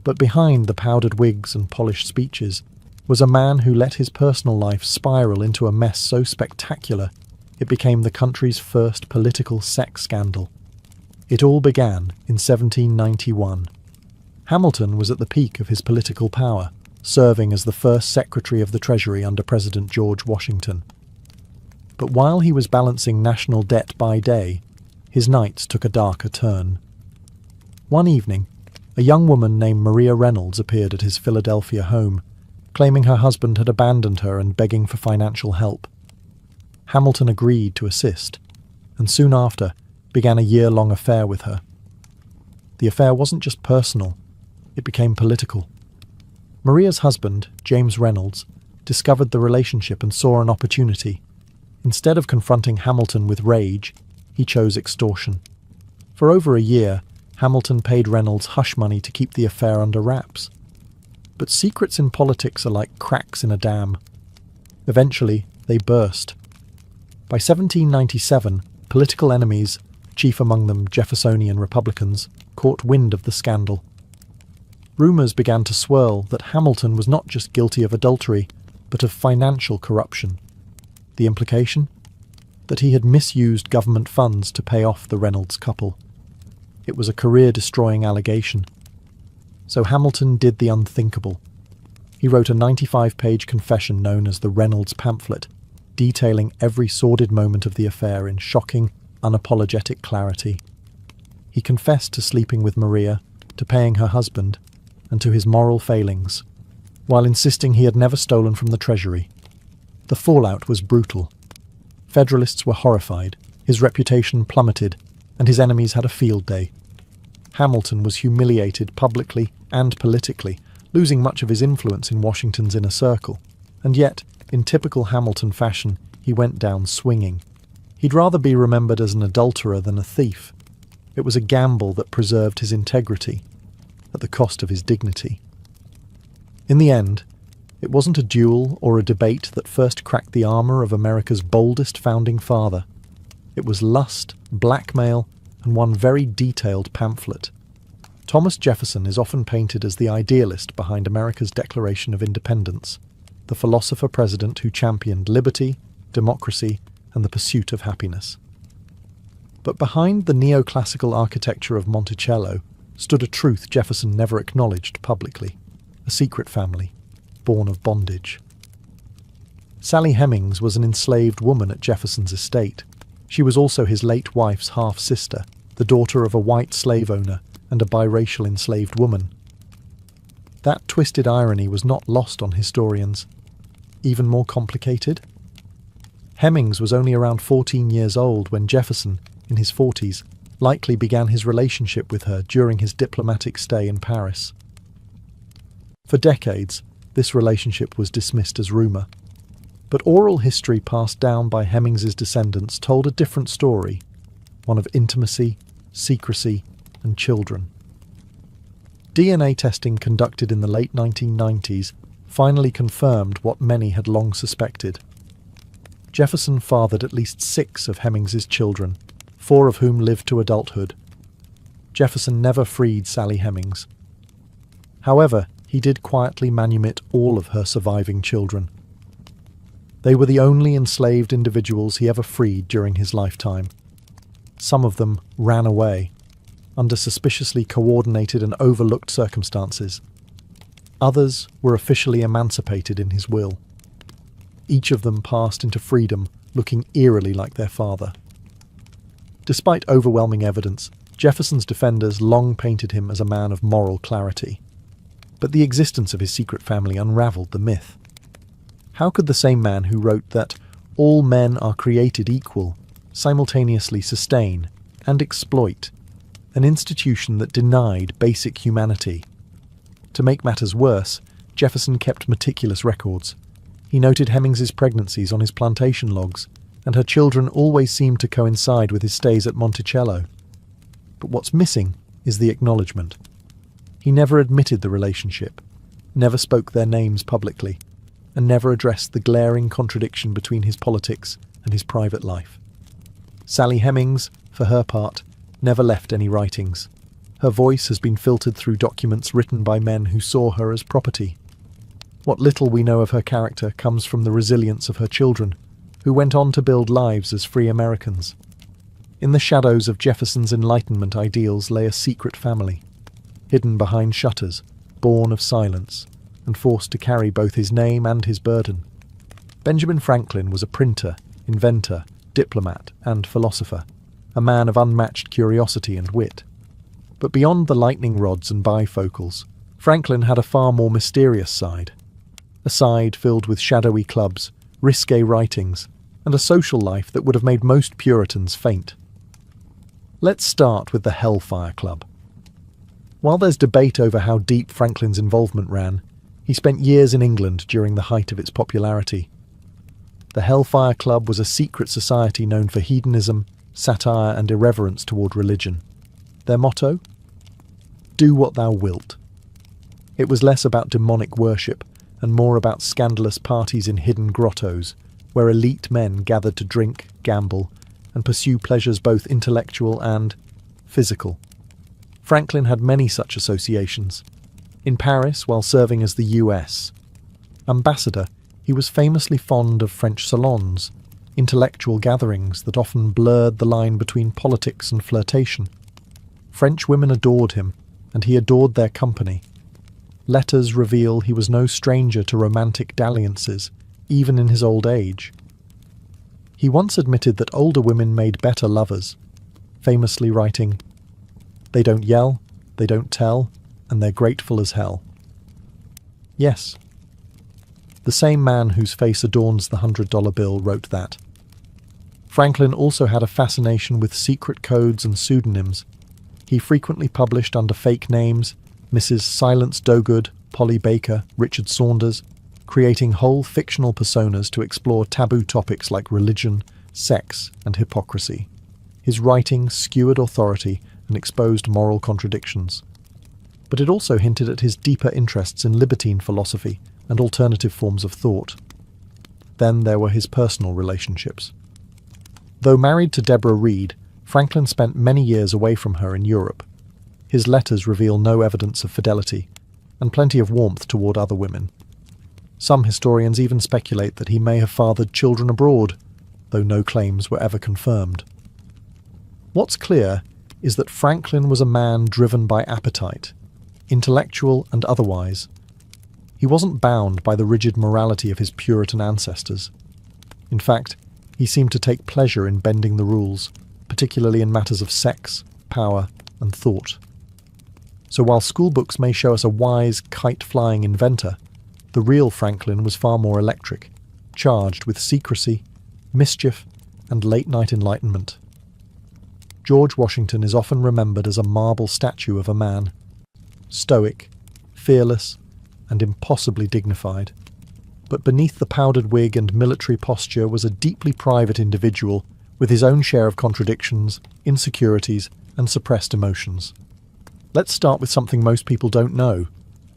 But behind the powdered wigs and polished speeches, was a man who let his personal life spiral into a mess so spectacular it became the country's first political sex scandal. It all began in 1791. Hamilton was at the peak of his political power, serving as the first Secretary of the Treasury under President George Washington. But while he was balancing national debt by day, his nights took a darker turn. One evening, a young woman named Maria Reynolds appeared at his Philadelphia home, claiming her husband had abandoned her and begging for financial help. Hamilton agreed to assist, and soon after began a year-long affair with her. The affair wasn't just personal, it became political. Maria's husband, James Reynolds, discovered the relationship and saw an opportunity. Instead of confronting Hamilton with rage, he chose extortion. For over a year, Hamilton paid Reynolds hush money to keep the affair under wraps. But secrets in politics are like cracks in a dam. Eventually, they burst. By 1797, political enemies, chief among them Jeffersonian Republicans, caught wind of the scandal. Rumours began to swirl that Hamilton was not just guilty of adultery, but of financial corruption. The implication? That he had misused government funds to pay off the Reynolds couple. It was a career-destroying allegation. So Hamilton did the unthinkable. He wrote a 95-page confession known as the Reynolds pamphlet, detailing every sordid moment of the affair in shocking, unapologetic clarity. He confessed to sleeping with Maria, to paying her husband, and to his moral failings, while insisting he had never stolen from the Treasury. The fallout was brutal. Federalists were horrified, his reputation plummeted, and his enemies had a field day. Hamilton was humiliated publicly and politically, losing much of his influence in Washington's inner circle. And yet, in typical Hamilton fashion, he went down swinging. He'd rather be remembered as an adulterer than a thief. It was a gamble that preserved his integrity, at the cost of his dignity. In the end, it wasn't a duel or a debate that first cracked the armour of America's boldest founding father. It was lust, blackmail, and one very detailed pamphlet. Thomas Jefferson is often painted as the idealist behind America's Declaration of Independence, the philosopher-president who championed liberty, democracy, and the pursuit of happiness. But behind the neoclassical architecture of Monticello stood a truth Jefferson never acknowledged publicly, a secret family, born of bondage. Sally Hemings was an enslaved woman at Jefferson's estate. She was also his late wife's half-sister, the daughter of a white slave owner and a biracial enslaved woman. That twisted irony was not lost on historians. Even more complicated? Hemings was only around 14 years old when Jefferson, in his 40s, likely began his relationship with her during his diplomatic stay in Paris. For decades, this relationship was dismissed as rumour. But oral history passed down by Hemings's descendants told a different story, one of intimacy, secrecy, and children. DNA testing conducted in the late 1990s finally confirmed what many had long suspected. Jefferson fathered at least 6 of Hemings's children, 4 of whom lived to adulthood. Jefferson never freed Sally Hemings. However, he did quietly manumit all of her surviving children. They were the only enslaved individuals he ever freed during his lifetime. Some of them ran away, under suspiciously coordinated and overlooked circumstances. Others were officially emancipated in his will. Each of them passed into freedom, looking eerily like their father. Despite overwhelming evidence, Jefferson's defenders long painted him as a man of moral clarity. But the existence of his secret family unravelled the myth. How could the same man who wrote that all men are created equal simultaneously sustain and exploit an institution that denied basic humanity? To make matters worse, Jefferson kept meticulous records. He noted Hemings's pregnancies on his plantation logs, and her children always seemed to coincide with his stays at Monticello. But what's missing is the acknowledgement. He never admitted the relationship, never spoke their names publicly, and never addressed the glaring contradiction between his politics and his private life. Sally Hemings, for her part, never left any writings. Her voice has been filtered through documents written by men who saw her as property. What little we know of her character comes from the resilience of her children, who went on to build lives as free Americans. In the shadows of Jefferson's Enlightenment ideals lay a secret family, hidden behind shutters, born of silence, and forced to carry both his name and his burden. Benjamin Franklin was a printer, inventor, diplomat, and philosopher, a man of unmatched curiosity and wit. But beyond the lightning rods and bifocals, Franklin had a far more mysterious side. A side filled with shadowy clubs, risque writings, and a social life that would have made most Puritans faint. Let's start with the Hellfire Club. While there's debate over how deep Franklin's involvement ran, he spent years in England during the height of its popularity. The Hellfire Club was a secret society known for hedonism, satire, and irreverence toward religion. Their motto? Do what thou wilt. It was less about demonic worship and more about scandalous parties in hidden grottos, where elite men gathered to drink, gamble, and pursue pleasures both intellectual and physical. Franklin had many such associations. In Paris, while serving as the U.S. ambassador, he was famously fond of French salons, intellectual gatherings that often blurred the line between politics and flirtation. French women adored him, and he adored their company. Letters reveal he was no stranger to romantic dalliances, even in his old age. He once admitted that older women made better lovers, famously writing, "They don't yell, they don't tell, and they're grateful as hell." Yes, the same man whose face adorns the $100 bill wrote that. Franklin also had a fascination with secret codes and pseudonyms. He frequently published under fake names, Mrs. Silence Dogood, Polly Baker, Richard Saunders, creating whole fictional personas to explore taboo topics like religion, sex, and hypocrisy. His writing skewered authority and exposed moral contradictions. But it also hinted at his deeper interests in libertine philosophy and alternative forms of thought. Then there were his personal relationships. Though married to Deborah Reed, Franklin spent many years away from her in Europe. His letters reveal no evidence of fidelity, and plenty of warmth toward other women. Some historians even speculate that he may have fathered children abroad, though no claims were ever confirmed. What's clear is that Franklin was a man driven by appetite, intellectual and otherwise. He wasn't bound by the rigid morality of his Puritan ancestors. In fact, he seemed to take pleasure in bending the rules, particularly in matters of sex, power, and thought. So while schoolbooks may show us a wise, kite-flying inventor, the real Franklin was far more electric, charged with secrecy, mischief, and late-night enlightenment. George Washington is often remembered as a marble statue of a man, stoic, fearless, and impossibly dignified. But beneath the powdered wig and military posture was a deeply private individual with his own share of contradictions, insecurities, and suppressed emotions. Let's start with something most people don't know.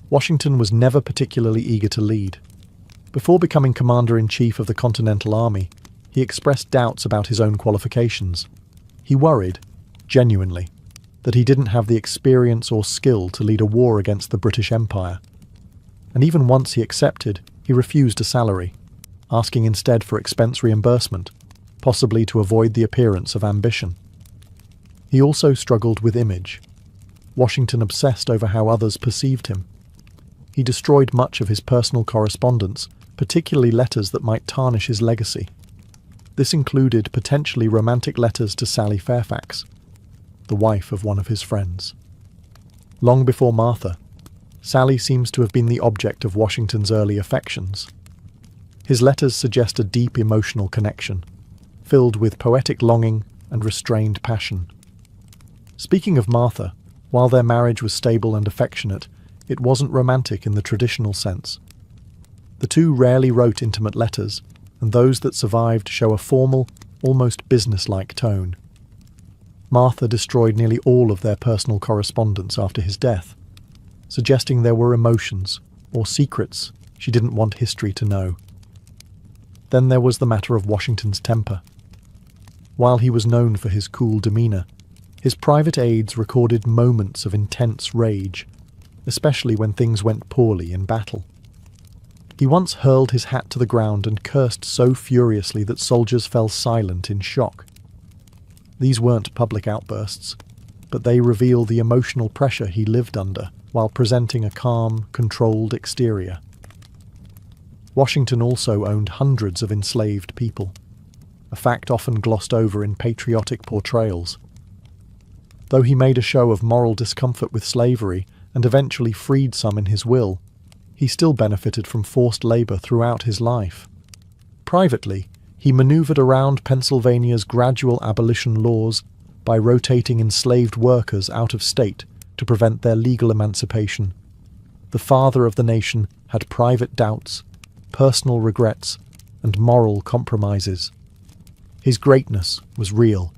Washington was never particularly eager to lead. Before becoming Commander-in-Chief of the Continental Army, he expressed doubts about his own qualifications. He worried, genuinely, that he didn't have the experience or skill to lead a war against the British Empire. And even once he accepted, he refused a salary, asking instead for expense reimbursement, possibly to avoid the appearance of ambition. He also struggled with image. Washington obsessed over how others perceived him. He destroyed much of his personal correspondence, particularly letters that might tarnish his legacy. This included potentially romantic letters to Sally Fairfax, the wife of one of his friends. Long before Martha, Sally seems to have been the object of Washington's early affections. His letters suggest a deep emotional connection, filled with poetic longing and restrained passion. Speaking of Martha, while their marriage was stable and affectionate, it wasn't romantic in the traditional sense. The two rarely wrote intimate letters, and those that survived show a formal, almost business-like tone. Martha destroyed nearly all of their personal correspondence after his death, suggesting there were emotions, or secrets, she didn't want history to know. Then there was the matter of Washington's temper. While he was known for his cool demeanour, his private aides recorded moments of intense rage, especially when things went poorly in battle. He once hurled his hat to the ground and cursed so furiously that soldiers fell silent in shock. These weren't public outbursts, but they reveal the emotional pressure he lived under while presenting a calm, controlled exterior. Washington also owned hundreds of enslaved people, a fact often glossed over in patriotic portrayals. Though he made a show of moral discomfort with slavery and eventually freed some in his will, he still benefited from forced labor throughout his life. Privately, he maneuvered around Pennsylvania's gradual abolition laws by rotating enslaved workers out of state to prevent their legal emancipation. The father of the nation had private doubts, personal regrets, and moral compromises. His greatness was real,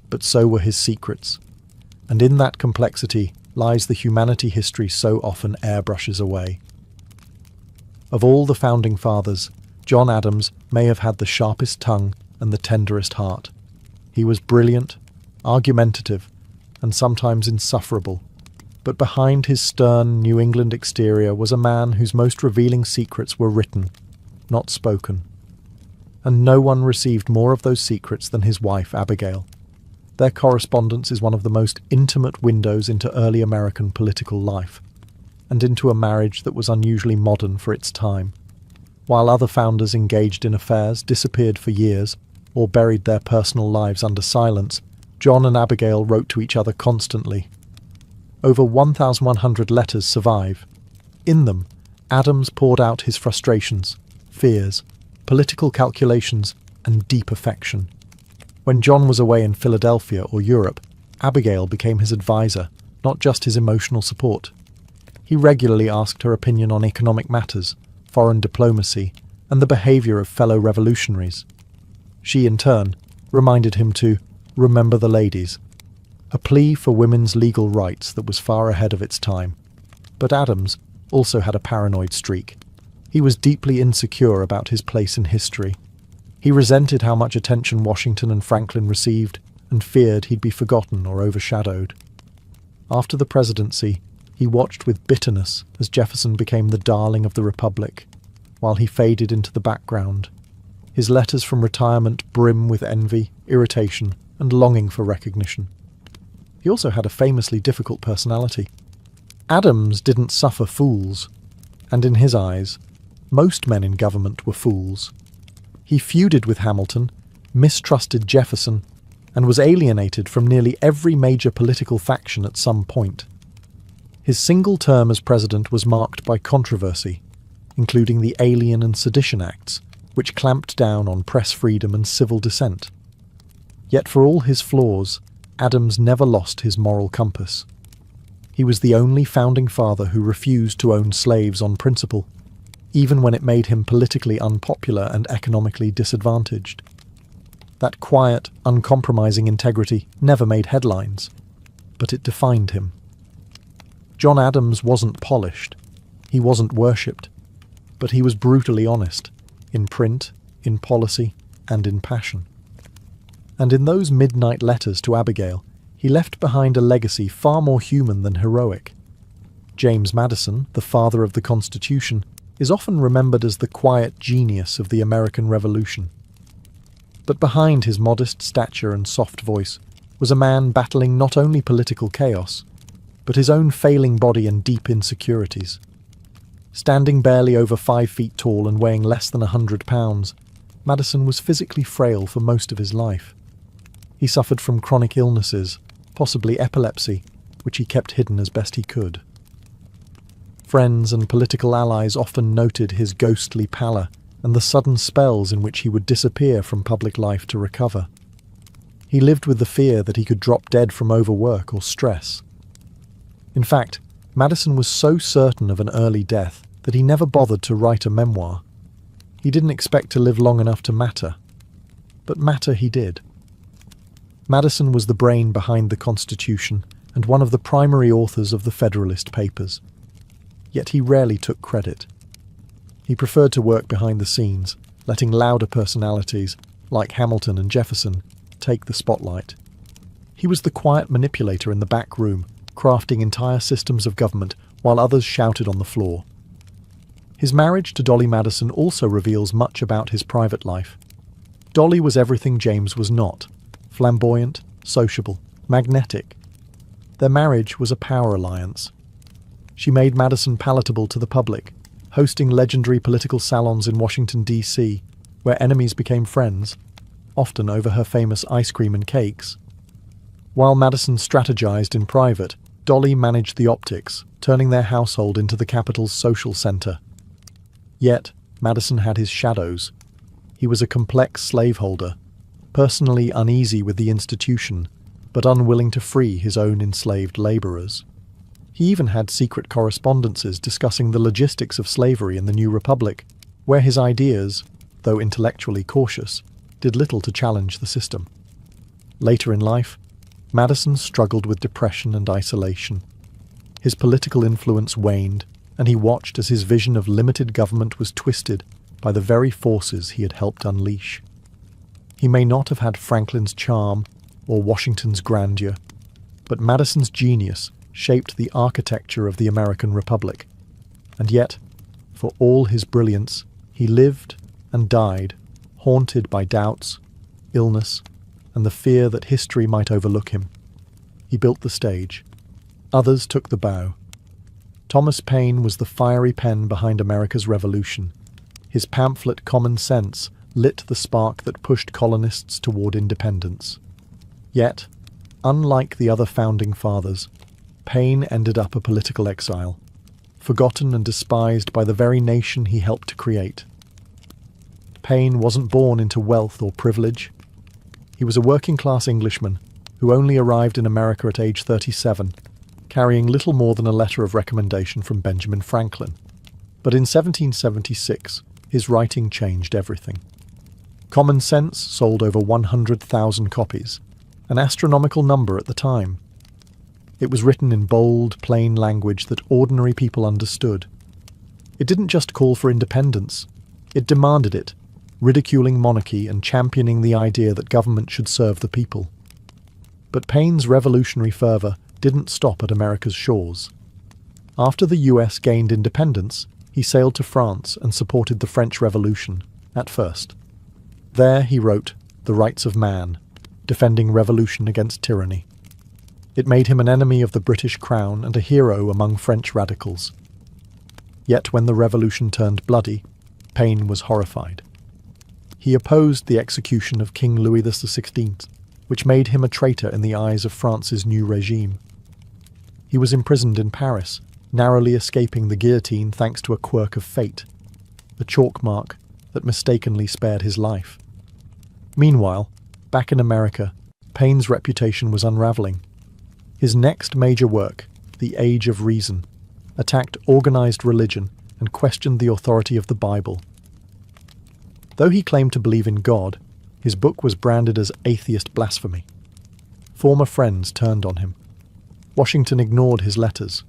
but so were his secrets, and in that complexity lies the humanity history so often airbrushes away. Of all the founding fathers, John Adams may have had the sharpest tongue and the tenderest heart. He was brilliant, argumentative, and sometimes insufferable. But behind his stern New England exterior was a man whose most revealing secrets were written, not spoken. And no one received more of those secrets than his wife, Abigail. Their correspondence is one of the most intimate windows into early American political life, and into a marriage that was unusually modern for its time. While other founders engaged in affairs disappeared for years, or buried their personal lives under silence, John and Abigail wrote to each other constantly. Over 1,100 letters survive. In them, Adams poured out his frustrations, fears, political calculations, and deep affection. When John was away in Philadelphia or Europe, Abigail became his advisor, not just his emotional support. He regularly asked her opinion on economic matters, foreign diplomacy, and the behavior of fellow revolutionaries. She, in turn, reminded him to remember the ladies, a plea for women's legal rights that was far ahead of its time. But Adams also had a paranoid streak. He was deeply insecure about his place in history. He resented how much attention Washington and Franklin received, and feared he'd be forgotten or overshadowed. After the presidency, he watched with bitterness as Jefferson became the darling of the Republic, while he faded into the background. His letters from retirement brim with envy, irritation, and longing for recognition. He also had a famously difficult personality. Adams didn't suffer fools, and in his eyes, most men in government were fools. He feuded with Hamilton, mistrusted Jefferson, and was alienated from nearly every major political faction at some point. His single term as president was marked by controversy, including the Alien and Sedition Acts, which clamped down on press freedom and civil dissent. Yet for all his flaws, Adams never lost his moral compass. He was the only founding father who refused to own slaves on principle, even when it made him politically unpopular and economically disadvantaged. That quiet, uncompromising integrity never made headlines, but it defined him. John Adams wasn't polished, he wasn't worshipped, but he was brutally honest, in print, in policy, and in passion. And in those midnight letters to Abigail, he left behind a legacy far more human than heroic. James Madison, the father of the Constitution, is often remembered as the quiet genius of the American Revolution. But behind his modest stature and soft voice was a man battling not only political chaos, but his own failing body and deep insecurities. Standing barely over 5 feet tall and weighing less than 100 pounds, Madison was physically frail for most of his life. He suffered from chronic illnesses, possibly epilepsy, which he kept hidden as best he could. Friends and political allies often noted his ghostly pallor and the sudden spells in which he would disappear from public life to recover. He lived with the fear that he could drop dead from overwork or stress. In fact, Madison was so certain of an early death that he never bothered to write a memoir. He didn't expect to live long enough to matter. But matter he did. Madison was the brain behind the Constitution and one of the primary authors of the Federalist Papers. Yet he rarely took credit. He preferred to work behind the scenes, letting louder personalities, like Hamilton and Jefferson, take the spotlight. He was the quiet manipulator in the back room, crafting entire systems of government while others shouted on the floor. His marriage to Dolly Madison also reveals much about his private life. Dolly was everything James was not: flamboyant, sociable, magnetic. Their marriage was a power alliance. She made Madison palatable to the public, hosting legendary political salons in Washington, D.C., where enemies became friends, often over her famous ice cream and cakes. While Madison strategized in private, Dolly managed the optics, turning their household into the capital's social center. Yet, Madison had his shadows. He was a complex slaveholder, personally uneasy with the institution, but unwilling to free his own enslaved laborers. He even had secret correspondences discussing the logistics of slavery in the New Republic, where his ideas, though intellectually cautious, did little to challenge the system. Later in life, Madison struggled with depression and isolation. His political influence waned, and he watched as his vision of limited government was twisted by the very forces he had helped unleash. He may not have had Franklin's charm or Washington's grandeur, but Madison's genius shaped the architecture of the American Republic. And yet, for all his brilliance, he lived and died, haunted by doubts, illness, and the fear that history might overlook him. He built the stage. Others took the bow. Thomas Paine was the fiery pen behind America's Revolution. His pamphlet Common Sense lit the spark that pushed colonists toward independence. Yet, unlike the other founding fathers, Paine ended up a political exile, forgotten and despised by the very nation he helped to create. Paine wasn't born into wealth or privilege. He was a working-class Englishman who only arrived in America at age 37, carrying little more than a letter of recommendation from Benjamin Franklin. But in 1776, his writing changed everything. Common Sense sold over 100,000 copies, an astronomical number at the time. It was written in bold, plain language that ordinary people understood. It didn't just call for independence, it demanded it, ridiculing monarchy and championing the idea that government should serve the people. But Paine's revolutionary fervour didn't stop at America's shores. After the US gained independence, he sailed to France and supported the French Revolution, at first. There he wrote The Rights of Man, defending revolution against tyranny. It made him an enemy of the British Crown and a hero among French radicals. Yet when the revolution turned bloody, Paine was horrified. He opposed the execution of King Louis XVI, which made him a traitor in the eyes of France's new regime. He was imprisoned in Paris, narrowly escaping the guillotine thanks to a quirk of fate, a chalk mark that mistakenly spared his life. Meanwhile, back in America, Paine's reputation was unraveling. His next major work, The Age of Reason, attacked organized religion and questioned the authority of the Bible. Though he claimed to believe in God, his book was branded as atheist blasphemy. Former friends turned on him. Washington ignored his letters.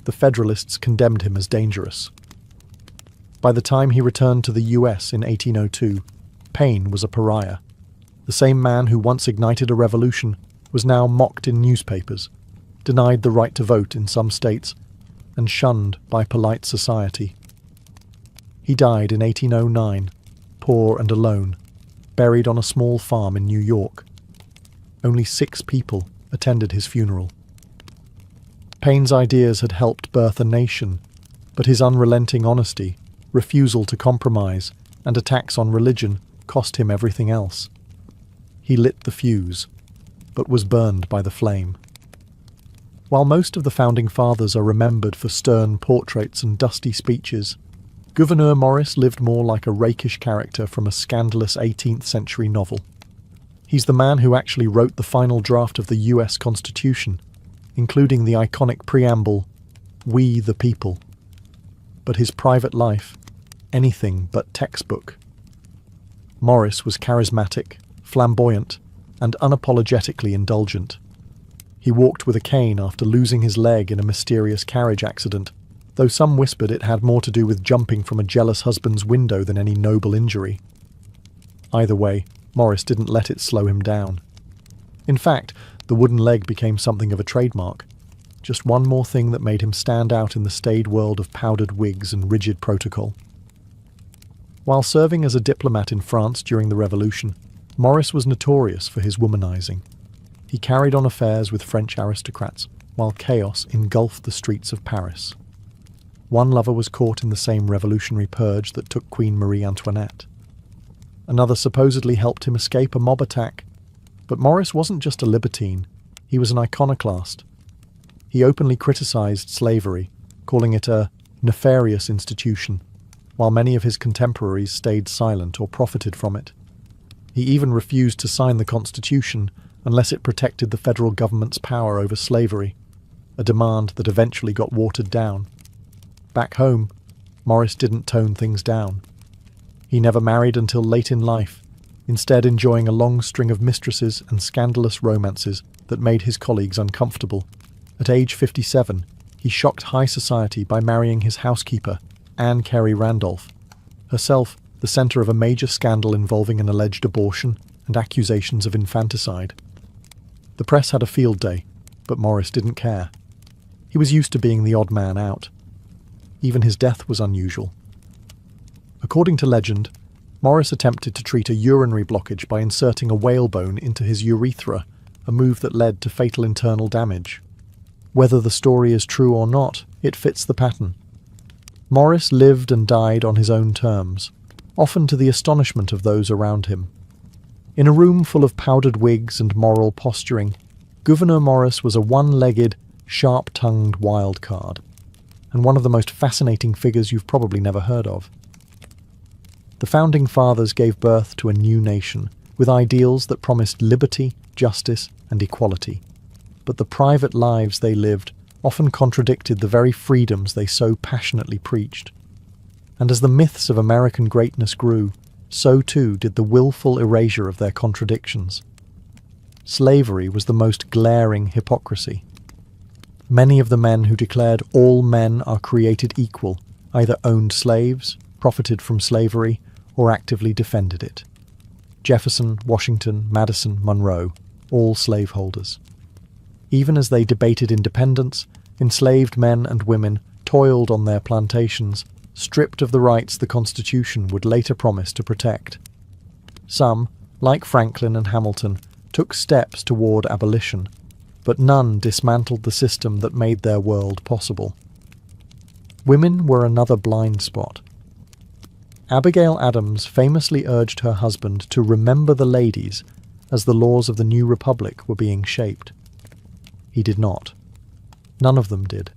The Federalists condemned him as dangerous. By the time he returned to the US in 1802, Paine was a pariah. The same man who once ignited a revolution was now mocked in newspapers, denied the right to vote in some states, and shunned by polite society. He died in 1809, poor and alone, buried on a small farm in New York. Only 6 people attended his funeral. Paine's ideas had helped birth a nation, but his unrelenting honesty, refusal to compromise, and attacks on religion cost him everything else. He lit the fuse, but was burned by the flame. While most of the Founding Fathers are remembered for stern portraits and dusty speeches, Gouverneur Morris lived more like a rakish character from a scandalous 18th century novel. He's the man who actually wrote the final draft of the US Constitution, including the iconic preamble, "We the People." But his private life, anything but textbook. Morris was charismatic, flamboyant, and unapologetically indulgent. He walked with a cane after losing his leg in a mysterious carriage accident, though some whispered it had more to do with jumping from a jealous husband's window than any noble injury. Either way, Morris didn't let it slow him down. In fact, the wooden leg became something of a trademark. just one more thing that made him stand out in the staid world of powdered wigs and rigid protocol. While serving as a diplomat in France during the Revolution, Maurice was notorious for his womanizing. He carried on affairs with French aristocrats, while chaos engulfed the streets of Paris. One lover was caught in the same revolutionary purge that took Queen Marie Antoinette. Another supposedly helped him escape a mob attack. But Maurice wasn't just a libertine, he was an iconoclast. He openly criticized slavery, calling it a nefarious institution, while many of his contemporaries stayed silent or profited from it. He even refused to sign the Constitution unless it protected the federal government's power over slavery, a demand that eventually got watered down. Back home, Maurice didn't tone things down. He never married until late in life, instead enjoying a long string of mistresses and scandalous romances that made his colleagues uncomfortable. At age 57, he shocked high society by marrying his housekeeper, Anne Carey Randolph, herself the centre of a major scandal involving an alleged abortion and accusations of infanticide. The press had a field day, but Maurice didn't care. He was used to being the odd man out. Even his death was unusual. According to legend, Maurice attempted to treat a urinary blockage by inserting a whalebone into his urethra, a move that led to fatal internal damage. Whether the story is true or not, it fits the pattern. Maurice lived and died on his own terms, often to the astonishment of those around him. In a room full of powdered wigs and moral posturing, Gouverneur Maurice was a one-legged, sharp-tongued wild card, and one of the most fascinating figures you've probably never heard of. The Founding Fathers gave birth to a new nation, with ideals that promised liberty, justice, and equality. But the private lives they lived often contradicted the very freedoms they so passionately preached. And as the myths of American greatness grew, so too did the willful erasure of their contradictions. Slavery was the most glaring hypocrisy. Many of the men who declared all men are created equal either owned slaves, profited from slavery, or actively defended it. Jefferson, Washington, Madison, Monroe, all slaveholders. Even as they debated independence, enslaved men and women toiled on their plantations, stripped of the rights the Constitution would later promise to protect. Some, like Franklin and Hamilton, took steps toward abolition, but none dismantled the system that made their world possible. Women were another blind spot. Abigail Adams famously urged her husband to remember the ladies as the laws of the new republic were being shaped. He did not. None of them did.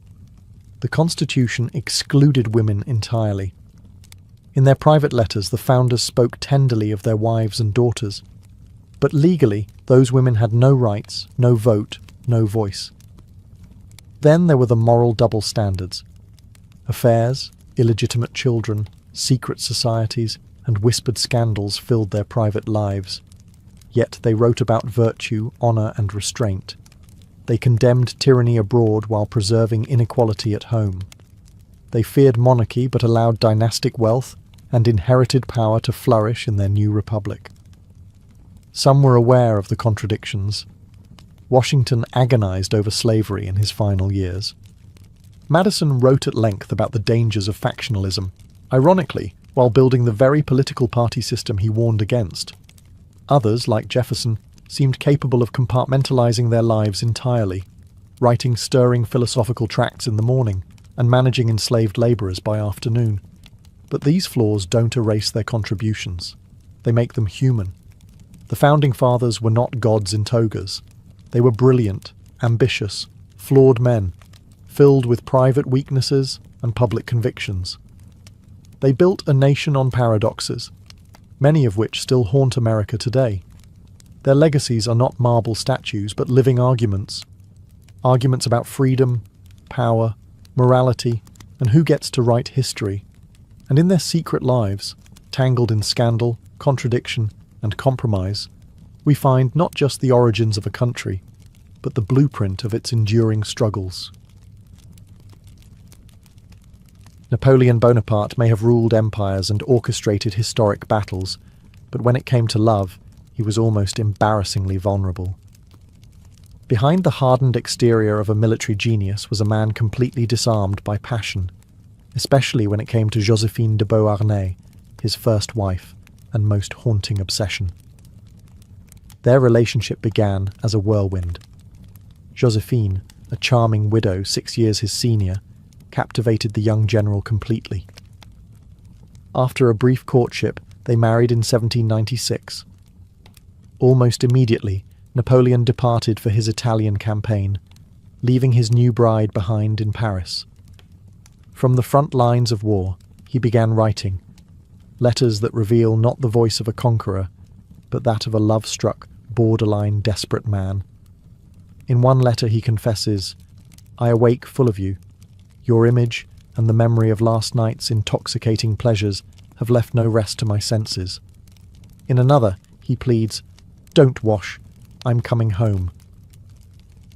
The Constitution excluded women entirely. In their private letters, the founders spoke tenderly of their wives and daughters. But legally, those women had no rights, no vote, no voice. Then there were the moral double standards. Affairs, illegitimate children, secret societies, and whispered scandals filled their private lives. Yet they wrote about virtue, honour, and restraint. They condemned tyranny abroad while preserving inequality at home. They feared monarchy but allowed dynastic wealth and inherited power to flourish in their new republic. Some were aware of the contradictions. Washington agonized over slavery in his final years. Madison wrote at length about the dangers of factionalism, ironically, while building the very political party system he warned against. Others, like Jefferson, seemed capable of compartmentalizing their lives entirely, writing stirring philosophical tracts in the morning and managing enslaved laborers by afternoon. But these flaws don't erase their contributions. They make them human. The Founding Fathers were not gods in togas. They were brilliant, ambitious, flawed men, filled with private weaknesses and public convictions. They built a nation on paradoxes, many of which still haunt America today. Their legacies are not marble statues, but living arguments. Arguments about freedom, power, morality, and who gets to write history. And in their secret lives, tangled in scandal, contradiction, and compromise, we find not just the origins of a country, but the blueprint of its enduring struggles. Napoleon Bonaparte may have ruled empires and orchestrated historic battles, but when it came to love, he was almost embarrassingly vulnerable. Behind the hardened exterior of a military genius was a man completely disarmed by passion, especially when it came to Joséphine de Beauharnais, his first wife and most haunting obsession. Their relationship began as a whirlwind. Joséphine, a charming widow 6 years his senior, captivated the young general completely. After a brief courtship, they married in 1796. Almost immediately, Napoleon departed for his Italian campaign, leaving his new bride behind in Paris. From the front lines of war, he began writing, letters that reveal not the voice of a conqueror, but that of a love-struck, borderline desperate man. In one letter he confesses, "I awake full of you. Your image and the memory of last night's intoxicating pleasures have left no rest to my senses." In another, he pleads, "Don't wash, I'm coming home."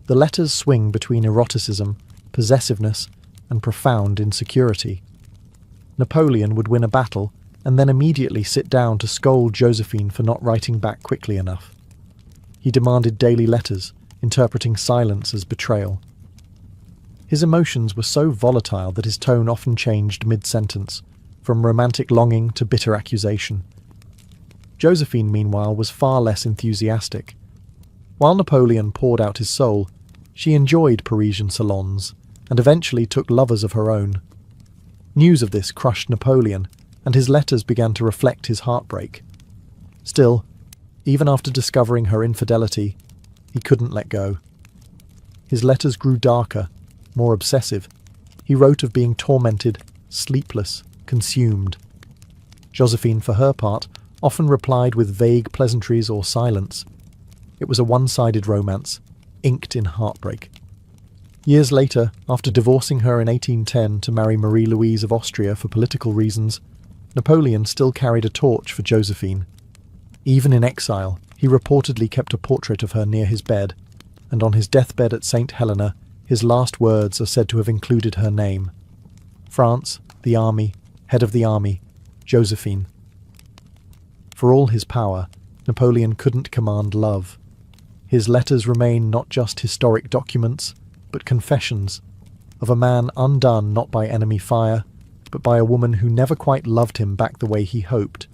The letters swing between eroticism, possessiveness, and profound insecurity. Napoleon would win a battle and then immediately sit down to scold Joséphine for not writing back quickly enough. He demanded daily letters, interpreting silence as betrayal. His emotions were so volatile that his tone often changed mid-sentence, from romantic longing to bitter accusation. Joséphine, meanwhile, was far less enthusiastic. While Napoleon poured out his soul, she enjoyed Parisian salons, and eventually took lovers of her own. News of this crushed Napoleon, and his letters began to reflect his heartbreak. Still, even after discovering her infidelity, he couldn't let go. His letters grew darker, more obsessive. He wrote of being tormented, sleepless, consumed. Joséphine, for her part, often replied with vague pleasantries or silence. It was a one-sided romance, inked in heartbreak. Years later, after divorcing her in 1810 to marry Marie-Louise of Austria for political reasons, Napoleon still carried a torch for Joséphine. Even in exile, he reportedly kept a portrait of her near his bed, and on his deathbed at St. Helena, his last words are said to have included her name. France, the army, head of the army, Joséphine. For all his power, Napoleon couldn't command love. His letters remain not just historic documents, but confessions of a man undone not by enemy fire, but by a woman who never quite loved him back the way he hoped.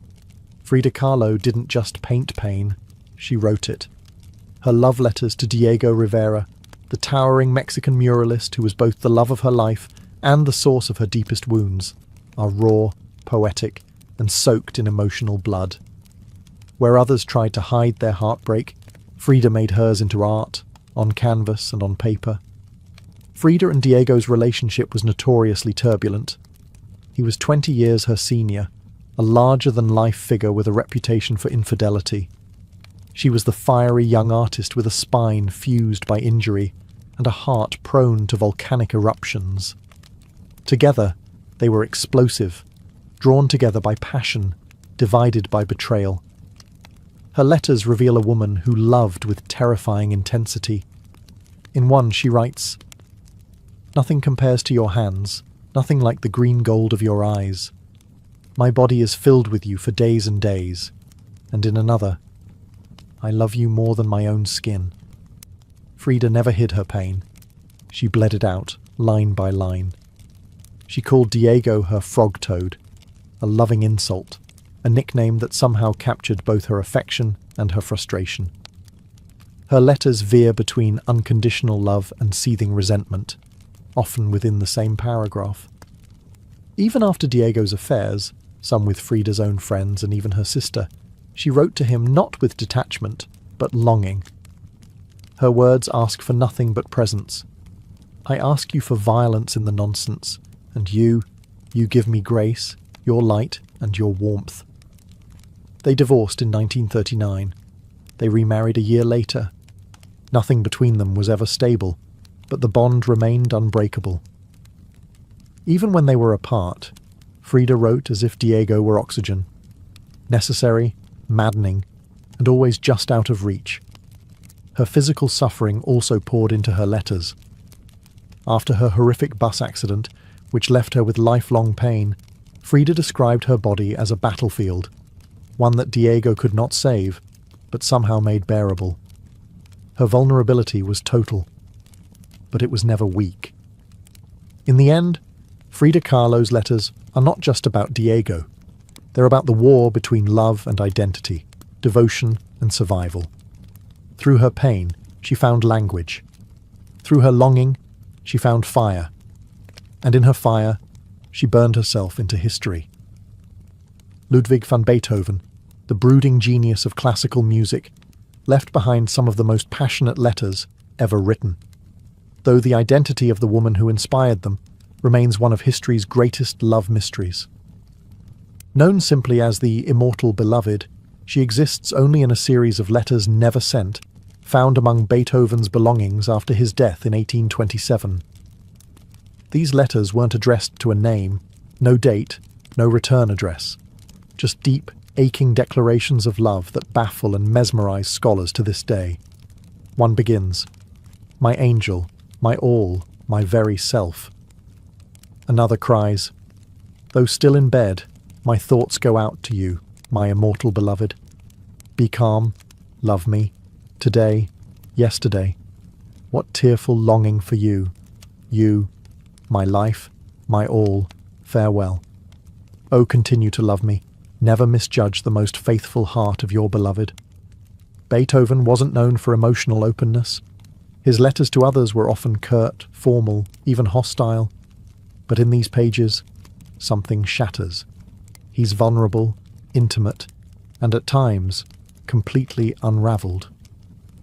Frida Kahlo didn't just paint pain, she wrote it. Her love letters to Diego Rivera, the towering Mexican muralist who was both the love of her life and the source of her deepest wounds, are raw, poetic, and soaked in emotional blood. Where others tried to hide their heartbreak, Frida made hers into art, on canvas and on paper. Frida and Diego's relationship was notoriously turbulent. He was 20 years her senior, a larger-than-life figure with a reputation for infidelity. She was the fiery young artist with a spine fused by injury and a heart prone to volcanic eruptions. Together, they were explosive, drawn together by passion, divided by betrayal. Her letters reveal a woman who loved with terrifying intensity. In one, she writes, "Nothing compares to your hands, nothing like the green gold of your eyes. My body is filled with you for days and days." And in another, "I love you more than my own skin." Frida never hid her pain. She bled it out, line by line. She called Diego her frog-toad, a loving insult, a nickname that somehow captured both her affection and her frustration. Her letters veer between unconditional love and seething resentment, often within the same paragraph. Even after Diego's affairs, some with Frida's own friends and even her sister, she wrote to him not with detachment, but longing. Her words ask for nothing but presence. "I ask you for violence in the nonsense, and you give me grace, your light, and your warmth." They divorced in 1939. They remarried a year later. Nothing between them was ever stable, but the bond remained unbreakable. Even when they were apart, Frida wrote as if Diego were oxygen. Necessary, maddening, and always just out of reach. Her physical suffering also poured into her letters. After her horrific bus accident, which left her with lifelong pain, Frida described her body as a battlefield, one that Diego could not save, but somehow made bearable. Her vulnerability was total, but it was never weak. In the end, Frida Kahlo's letters are not just about Diego. They're about the war between love and identity, devotion and survival. Through her pain, she found language. Through her longing, she found fire. And in her fire, she burned herself into history. Ludwig van Beethoven, the brooding genius of classical music, left behind some of the most passionate letters ever written, though the identity of the woman who inspired them remains one of history's greatest love mysteries. Known simply as the immortal beloved, she exists only in a series of letters never sent, found among Beethoven's belongings after his death in 1827. These letters weren't addressed to a name, no date, no return address, just deep, aching declarations of love that baffle and mesmerize scholars to this day. One begins, "My angel, my all, my very self." Another cries, "Though still in bed, my thoughts go out to you, my immortal beloved. Be calm, love me, today, yesterday. What tearful longing for you, you, my life, my all, farewell. Oh, continue to love me, never misjudge the most faithful heart of your beloved." Beethoven wasn't known for emotional openness. His letters to others were often curt, formal, even hostile. But in these pages, something shatters. He's vulnerable, intimate, and at times, completely unraveled.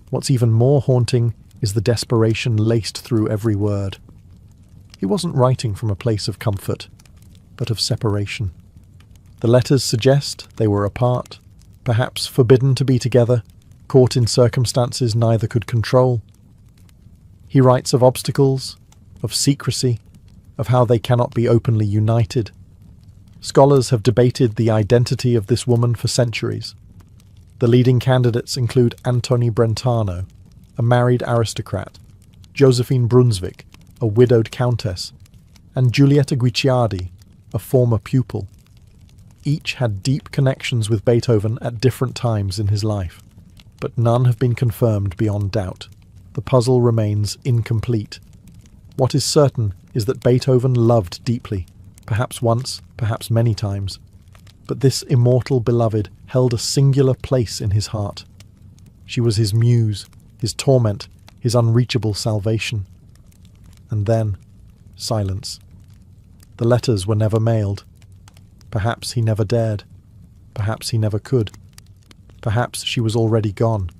What's even more haunting is the desperation laced through every word. He wasn't writing from a place of comfort, but of separation. The letters suggest they were apart, perhaps forbidden to be together, caught in circumstances neither could control. He writes of obstacles, of secrecy, of how they cannot be openly united. Scholars have debated the identity of this woman for centuries. The leading candidates include Antoni Brentano, a married aristocrat, Josephine Brunswick, a widowed countess, and Giulietta Guicciardi, a former pupil. Each had deep connections with Beethoven at different times in his life, but none have been confirmed beyond doubt. The puzzle remains incomplete. What is certain is that Beethoven loved deeply, perhaps once, perhaps many times, but this immortal beloved held a singular place in his heart. She was his muse, his torment, his unreachable salvation. And then, silence. The letters were never mailed. Perhaps he never dared. Perhaps he never could. Perhaps she was already gone.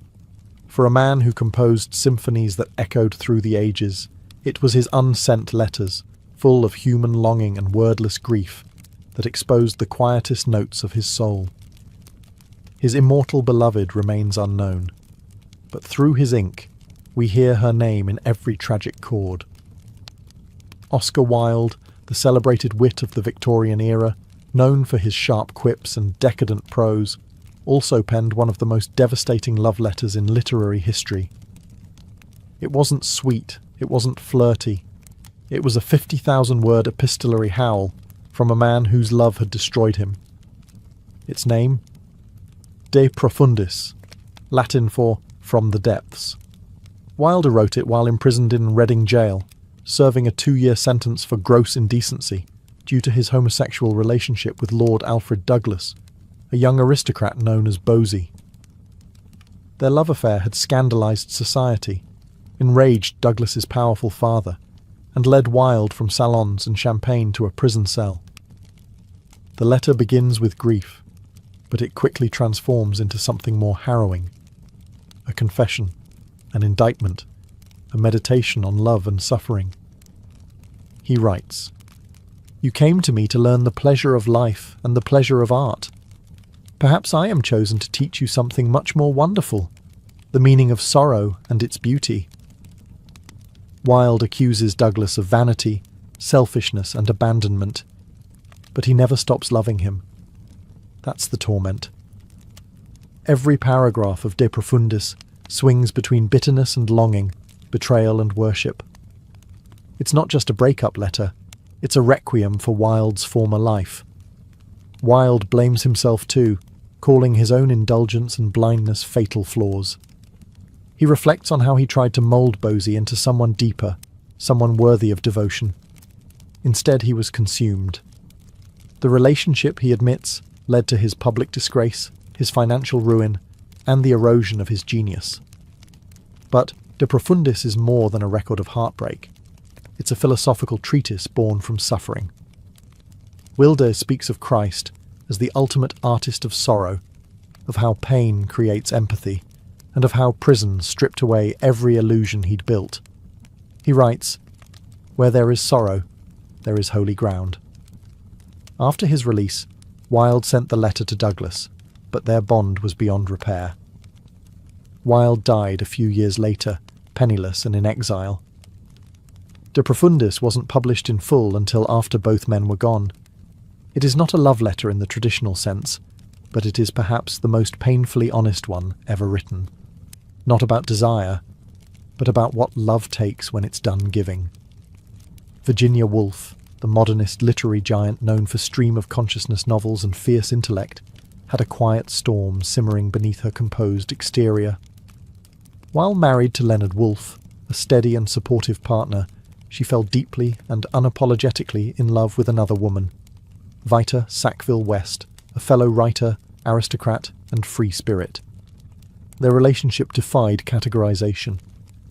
For a man who composed symphonies that echoed through the ages, it was his unsent letters, full of human longing and wordless grief, that exposed the quietest notes of his soul. His immortal beloved remains unknown, but through his ink, we hear her name in every tragic chord. Oscar Wilde, the celebrated wit of the Victorian era, known for his sharp quips and decadent prose, also penned one of the most devastating love letters in literary history. It wasn't sweet, it wasn't flirty. It was a 50,000-word epistolary howl from a man whose love had destroyed him. Its name? De Profundis, Latin for from the depths. Wilde wrote it while imprisoned in Reading jail, serving a 2-year sentence for gross indecency due to his homosexual relationship with Lord Alfred Douglas, a young aristocrat known as Bosie. Their love affair had scandalized society, enraged Douglas's powerful father, and led Wilde from salons and champagne to a prison cell. The letter begins with grief, but it quickly transforms into something more harrowing. A confession, an indictment, a meditation on love and suffering. He writes, "You came to me to learn the pleasure of life and the pleasure of art. Perhaps I am chosen to teach you something much more wonderful, the meaning of sorrow and its beauty." Wilde accuses Douglas of vanity, selfishness, and abandonment, but he never stops loving him. That's the torment. Every paragraph of De Profundis swings between bitterness and longing, betrayal and worship. It's not just a breakup letter, it's a requiem for Wilde's former life. Wilde blames himself too, calling his own indulgence and blindness fatal flaws. He reflects on how he tried to mould Bosie into someone deeper, someone worthy of devotion. Instead, he was consumed. The relationship, he admits, led to his public disgrace, his financial ruin, and the erosion of his genius. But De Profundis is more than a record of heartbreak. It's a philosophical treatise born from suffering. Wilde speaks of Christ as the ultimate artist of sorrow, of how pain creates empathy, and of how prison stripped away every illusion he'd built. He writes, "Where there is sorrow, there is holy ground." After his release, Wilde sent the letter to Douglas, but their bond was beyond repair. Wilde died a few years later, penniless and in exile. De Profundis wasn't published in full until after both men were gone. It is not a love letter in the traditional sense, but it is perhaps the most painfully honest one ever written. Not about desire, but about what love takes when it's done giving. Virginia Woolf, the modernist literary giant known for stream-of-consciousness novels and fierce intellect, had a quiet storm simmering beneath her composed exterior. While married to Leonard Woolf, a steady and supportive partner, she fell deeply and unapologetically in love with another woman, Vita Sackville West, a fellow writer, aristocrat, and free spirit. Their relationship defied categorization.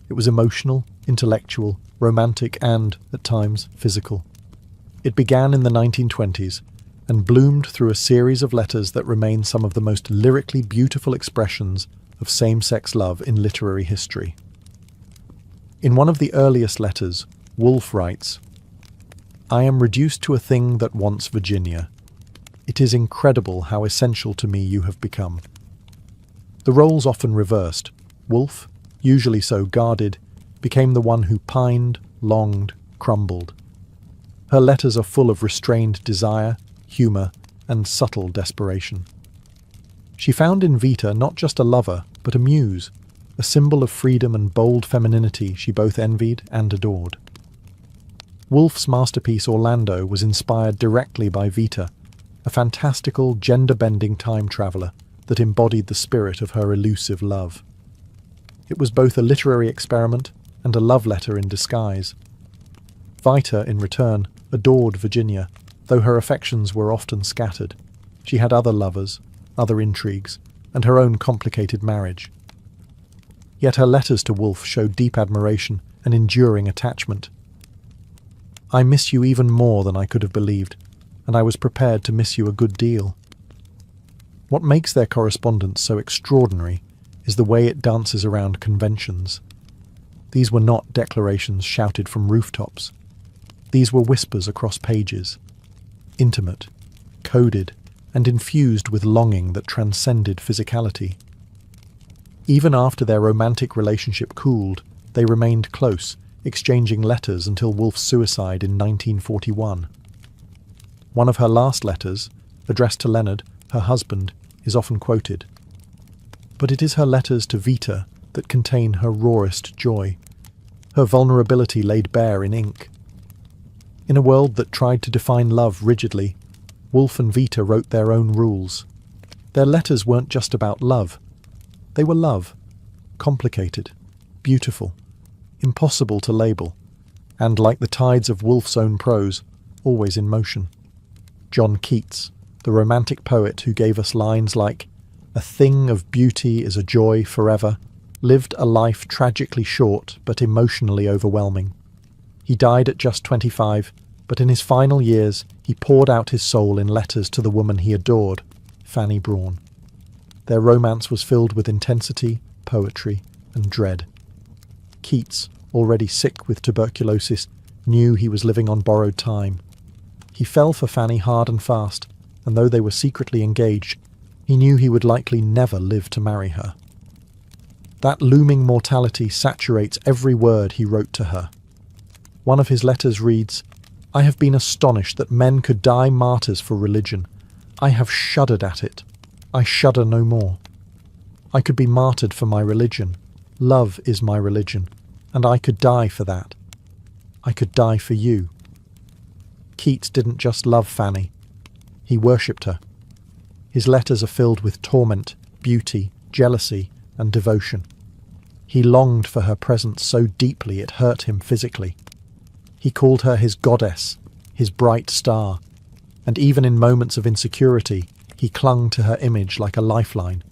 It was emotional, intellectual, romantic, and, at times, physical. It began in the 1920s and bloomed through a series of letters that remain some of the most lyrically beautiful expressions of same-sex love in literary history. In one of the earliest letters, Woolf writes, "I am reduced to a thing that wants Virginia. It is incredible how essential to me you have become." The roles often reversed. Woolf, usually so guarded, became the one who pined, longed, crumbled. Her letters are full of restrained desire, humour, and subtle desperation. She found in Vita not just a lover, but a muse, a symbol of freedom and bold femininity she both envied and adored. Woolf's masterpiece Orlando was inspired directly by Vita, a fantastical, gender-bending time traveller that embodied the spirit of her elusive love. It was both a literary experiment and a love letter in disguise. Vita, in return, adored Virginia, though her affections were often scattered. She had other lovers, other intrigues, and her own complicated marriage. Yet her letters to Woolf show deep admiration and enduring attachment. "I miss you even more than I could have believed, and I was prepared to miss you a good deal." What makes their correspondence so extraordinary is the way it dances around conventions. These were not declarations shouted from rooftops. These were whispers across pages, intimate, coded, and infused with longing that transcended physicality. Even after their romantic relationship cooled, they remained close, exchanging letters until Woolf's suicide in 1941. One of her last letters, addressed to Leonard, her husband, is often quoted. But it is her letters to Vita that contain her rawest joy, her vulnerability laid bare in ink. In a world that tried to define love rigidly, Woolf and Vita wrote their own rules. Their letters weren't just about love. They were love, complicated, beautiful, impossible to label, and, like the tides of Woolf's own prose, always in motion. John Keats, the romantic poet who gave us lines like, "A thing of beauty is a joy forever," lived a life tragically short but emotionally overwhelming. He died at just 25, but in his final years he poured out his soul in letters to the woman he adored, Fanny Brawne. Their romance was filled with intensity, poetry, and dread. Keats, already sick with tuberculosis, knew he was living on borrowed time. He fell for Fanny hard and fast, and though they were secretly engaged, he knew he would likely never live to marry her. That looming mortality saturates every word he wrote to her. One of his letters reads, "I have been astonished that men could die martyrs for religion. I have shuddered at it. I shudder no more. I could be martyred for my religion. Love is my religion, and I could die for that. I could die for you." Keats didn't just love Fanny. He worshipped her. His letters are filled with torment, beauty, jealousy, and devotion. He longed for her presence so deeply it hurt him physically. He called her his goddess, his bright star, and even in moments of insecurity, he clung to her image like a lifeline.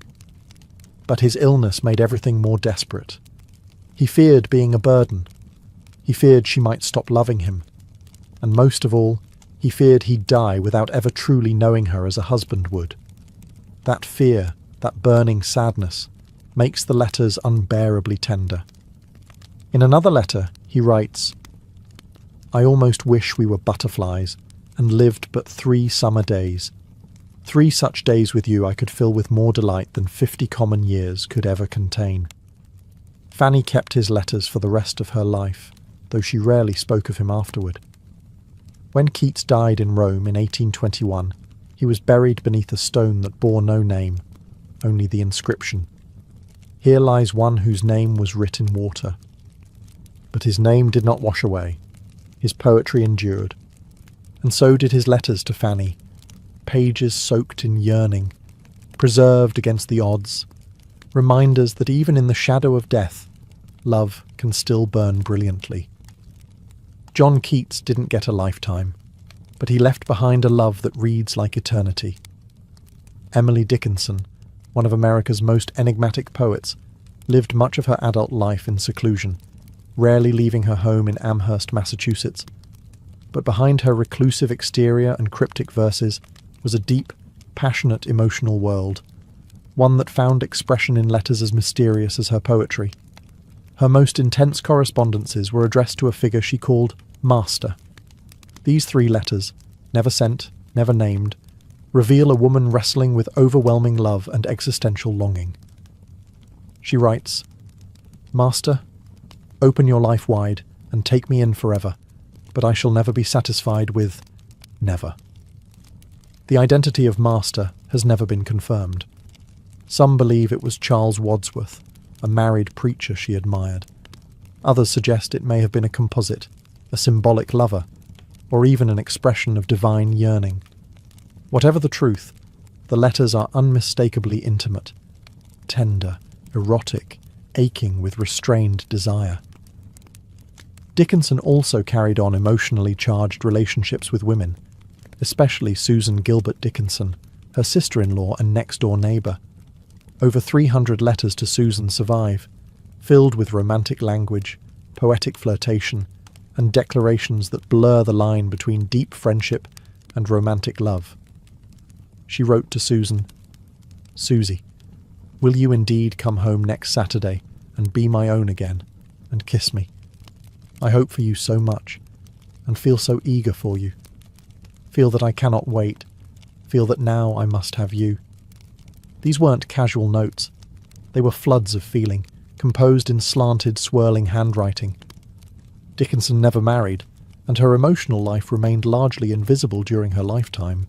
But his illness made everything more desperate. He feared being a burden. He feared she might stop loving him. And most of all, he feared he'd die without ever truly knowing her as a husband would. That fear, that burning sadness, makes the letters unbearably tender. In another letter, he writes, "I almost wish we were butterflies and lived but 3 summer days. 3 such days with you I could fill with more delight than 50 common years could ever contain." Fanny kept his letters for the rest of her life, though she rarely spoke of him afterward. When Keats died in Rome in 1821, he was buried beneath a stone that bore no name, only the inscription, "Here lies one whose name was writ in water." But his name did not wash away. His poetry endured. And so did his letters to Fanny, pages soaked in yearning, preserved against the odds, reminders that even in the shadow of death, love can still burn brilliantly. John Keats didn't get a lifetime, but he left behind a love that reads like eternity. Emily Dickinson, one of America's most enigmatic poets, lived much of her adult life in seclusion, rarely leaving her home in Amherst, Massachusetts. But behind her reclusive exterior and cryptic verses was a deep, passionate emotional world, one that found expression in letters as mysterious as her poetry. Her most intense correspondences were addressed to a figure she called Master. These 3 letters, never sent, never named, reveal a woman wrestling with overwhelming love and existential longing. She writes, "Master, open your life wide and take me in forever, but I shall never be satisfied with never." The identity of Master has never been confirmed. Some believe it was Charles Wadsworth, a married preacher she admired. Others suggest it may have been a composite, a symbolic lover, or even an expression of divine yearning. Whatever the truth, the letters are unmistakably intimate, tender, erotic, aching with restrained desire. Dickinson also carried on emotionally charged relationships with women, especially Susan Gilbert Dickinson, her sister-in-law and next-door neighbour. Over 300 letters to Susan survive, filled with romantic language, poetic flirtation, and declarations that blur the line between deep friendship and romantic love. She wrote to Susan, "Susie, will you indeed come home next Saturday and be my own again, and kiss me? I hope for you so much, and feel so eager for you. Feel that I cannot wait, feel that now I must have you." These weren't casual notes. They were floods of feeling, composed in slanted, swirling handwriting. Dickinson never married, and her emotional life remained largely invisible during her lifetime.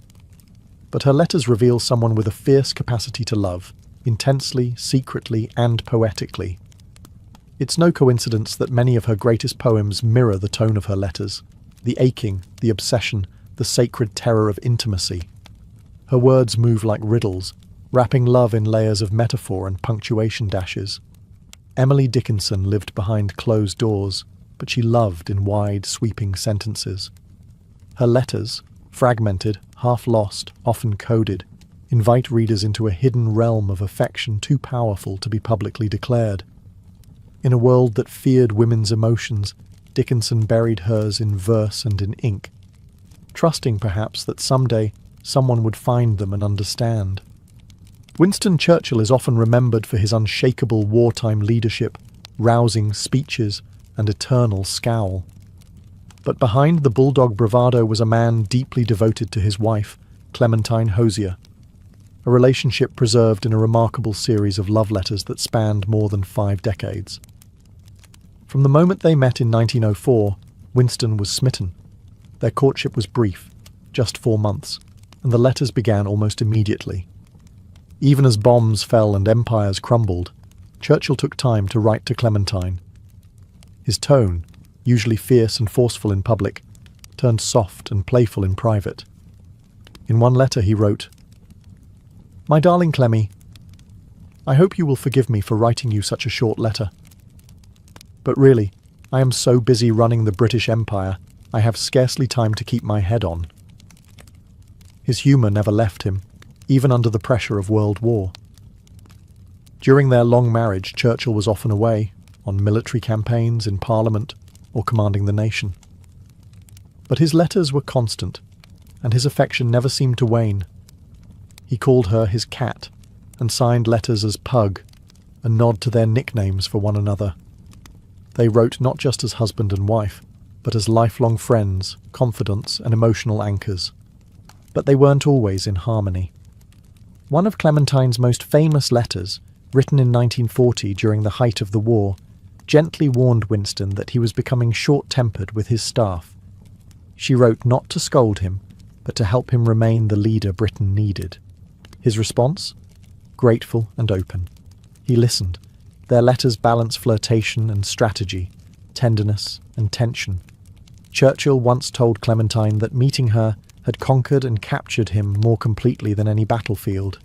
But her letters reveal someone with a fierce capacity to love, intensely, secretly, and poetically. It's no coincidence that many of her greatest poems mirror the tone of her letters, the aching, the obsession, the sacred terror of intimacy. Her words move like riddles, wrapping love in layers of metaphor and punctuation dashes. Emily Dickinson lived behind closed doors, but she loved in wide, sweeping sentences. Her letters, fragmented, half-lost, often coded, invite readers into a hidden realm of affection too powerful to be publicly declared. In a world that feared women's emotions, Dickinson buried hers in verse and in ink, trusting perhaps that someday someone would find them and understand. Winston Churchill is often remembered for his unshakable wartime leadership, rousing speeches, and eternal scowl. But behind the bulldog bravado was a man deeply devoted to his wife, Clementine Hozier, a relationship preserved in a remarkable series of love letters that spanned more than 5 decades. From the moment they met in 1904, Winston was smitten. Their courtship was brief, just 4 months, and the letters began almost immediately. Even as bombs fell and empires crumbled, Churchill took time to write to Clementine. His tone, usually fierce and forceful in public, turned soft and playful in private. In one letter he wrote, "My darling Clemmy, I hope you will forgive me for writing you such a short letter. But really, I am so busy running the British Empire, I have scarcely time to keep my head on. His humour never left him, even under the pressure of World War. During their long marriage, Churchill was often away, on military campaigns, in Parliament, or commanding the nation. But his letters were constant, and his affection never seemed to wane. He called her his cat, and signed letters as Pug, a nod to their nicknames for one another. They wrote not just as husband and wife, but as lifelong friends, confidants, and emotional anchors. But they weren't always in harmony. One of Clementine's most famous letters, written in 1940 during the height of the war, gently warned Winston that he was becoming short-tempered with his staff. She wrote not to scold him, but to help him remain the leader Britain needed. His response? Grateful and open. He listened. Their letters balance flirtation and strategy, tenderness and tension. Churchill once told Clementine that meeting her had conquered and captured him more completely than any battlefield.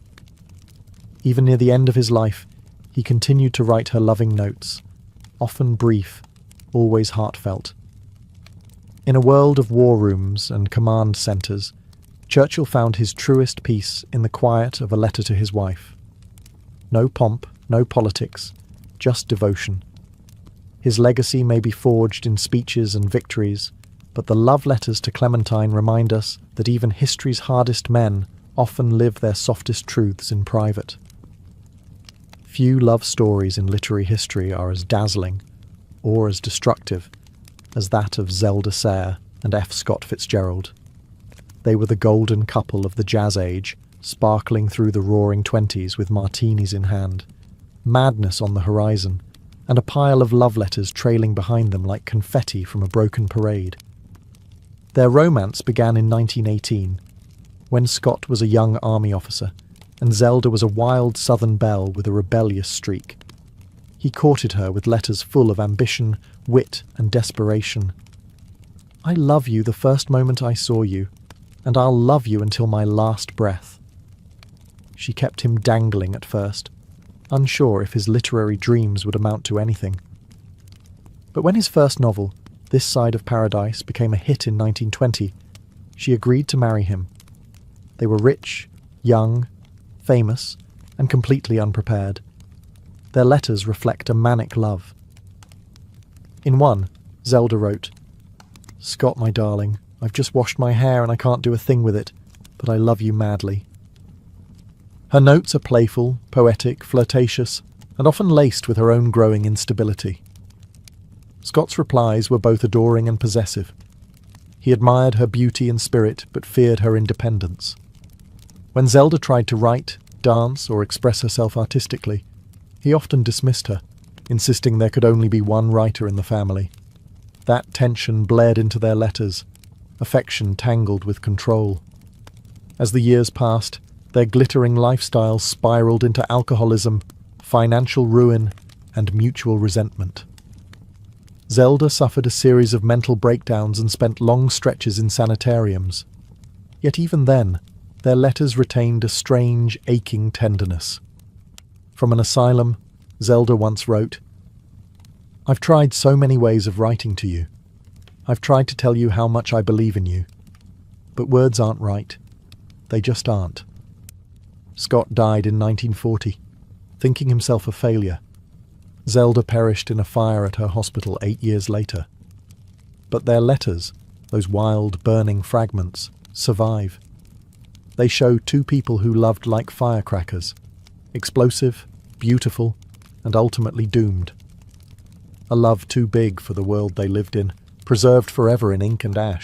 Even near the end of his life, he continued to write her loving notes, often brief, always heartfelt. In a world of war rooms and command centres, Churchill found his truest peace in the quiet of a letter to his wife. No pomp, no politics, just devotion. His legacy may be forged in speeches and victories, but the love letters to Clementine remind us that even history's hardest men often live their softest truths in private. Few love stories in literary history are as dazzling, or as destructive, as that of Zelda Sayre and F. Scott Fitzgerald. They were the golden couple of the jazz age, sparkling through the roaring 20s with martinis in hand, madness on the horizon, and a pile of love letters trailing behind them like confetti from a broken parade. Their romance began in 1918, when Scott was a young army officer, and Zelda was a wild southern belle with a rebellious streak. He courted her with letters full of ambition, wit, and desperation. "I love you the first moment I saw you, and I'll love you until my last breath." She kept him dangling at first, unsure if his literary dreams would amount to anything. But when his first novel, This Side of Paradise, became a hit in 1920, she agreed to marry him. They were rich, young, famous, and completely unprepared. Their letters reflect a manic love. In one, Zelda wrote, "Scott, my darling, I've just washed my hair and I can't do a thing with it, but I love you madly." Her notes are playful, poetic, flirtatious, and often laced with her own growing instability. Scott's replies were both adoring and possessive. He admired her beauty and spirit, but feared her independence. When Zelda tried to write, dance, or express herself artistically, he often dismissed her, insisting there could only be one writer in the family. That tension bled into their letters, affection tangled with control. As the years passed, their glittering lifestyles spiraled into alcoholism, financial ruin, and mutual resentment. Zelda suffered a series of mental breakdowns and spent long stretches in sanitariums. Yet even then, their letters retained a strange, aching tenderness. From an asylum, Zelda once wrote, "I've tried so many ways of writing to you. I've tried to tell you how much I believe in you. But words aren't right. They just aren't." Scott died in 1940, thinking himself a failure. Zelda perished in a fire at her hospital 8 years later. But their letters, those wild, burning fragments, survive. They show two people who loved like firecrackers, explosive, beautiful, and ultimately doomed. A love too big for the world they lived in, preserved forever in ink and ash.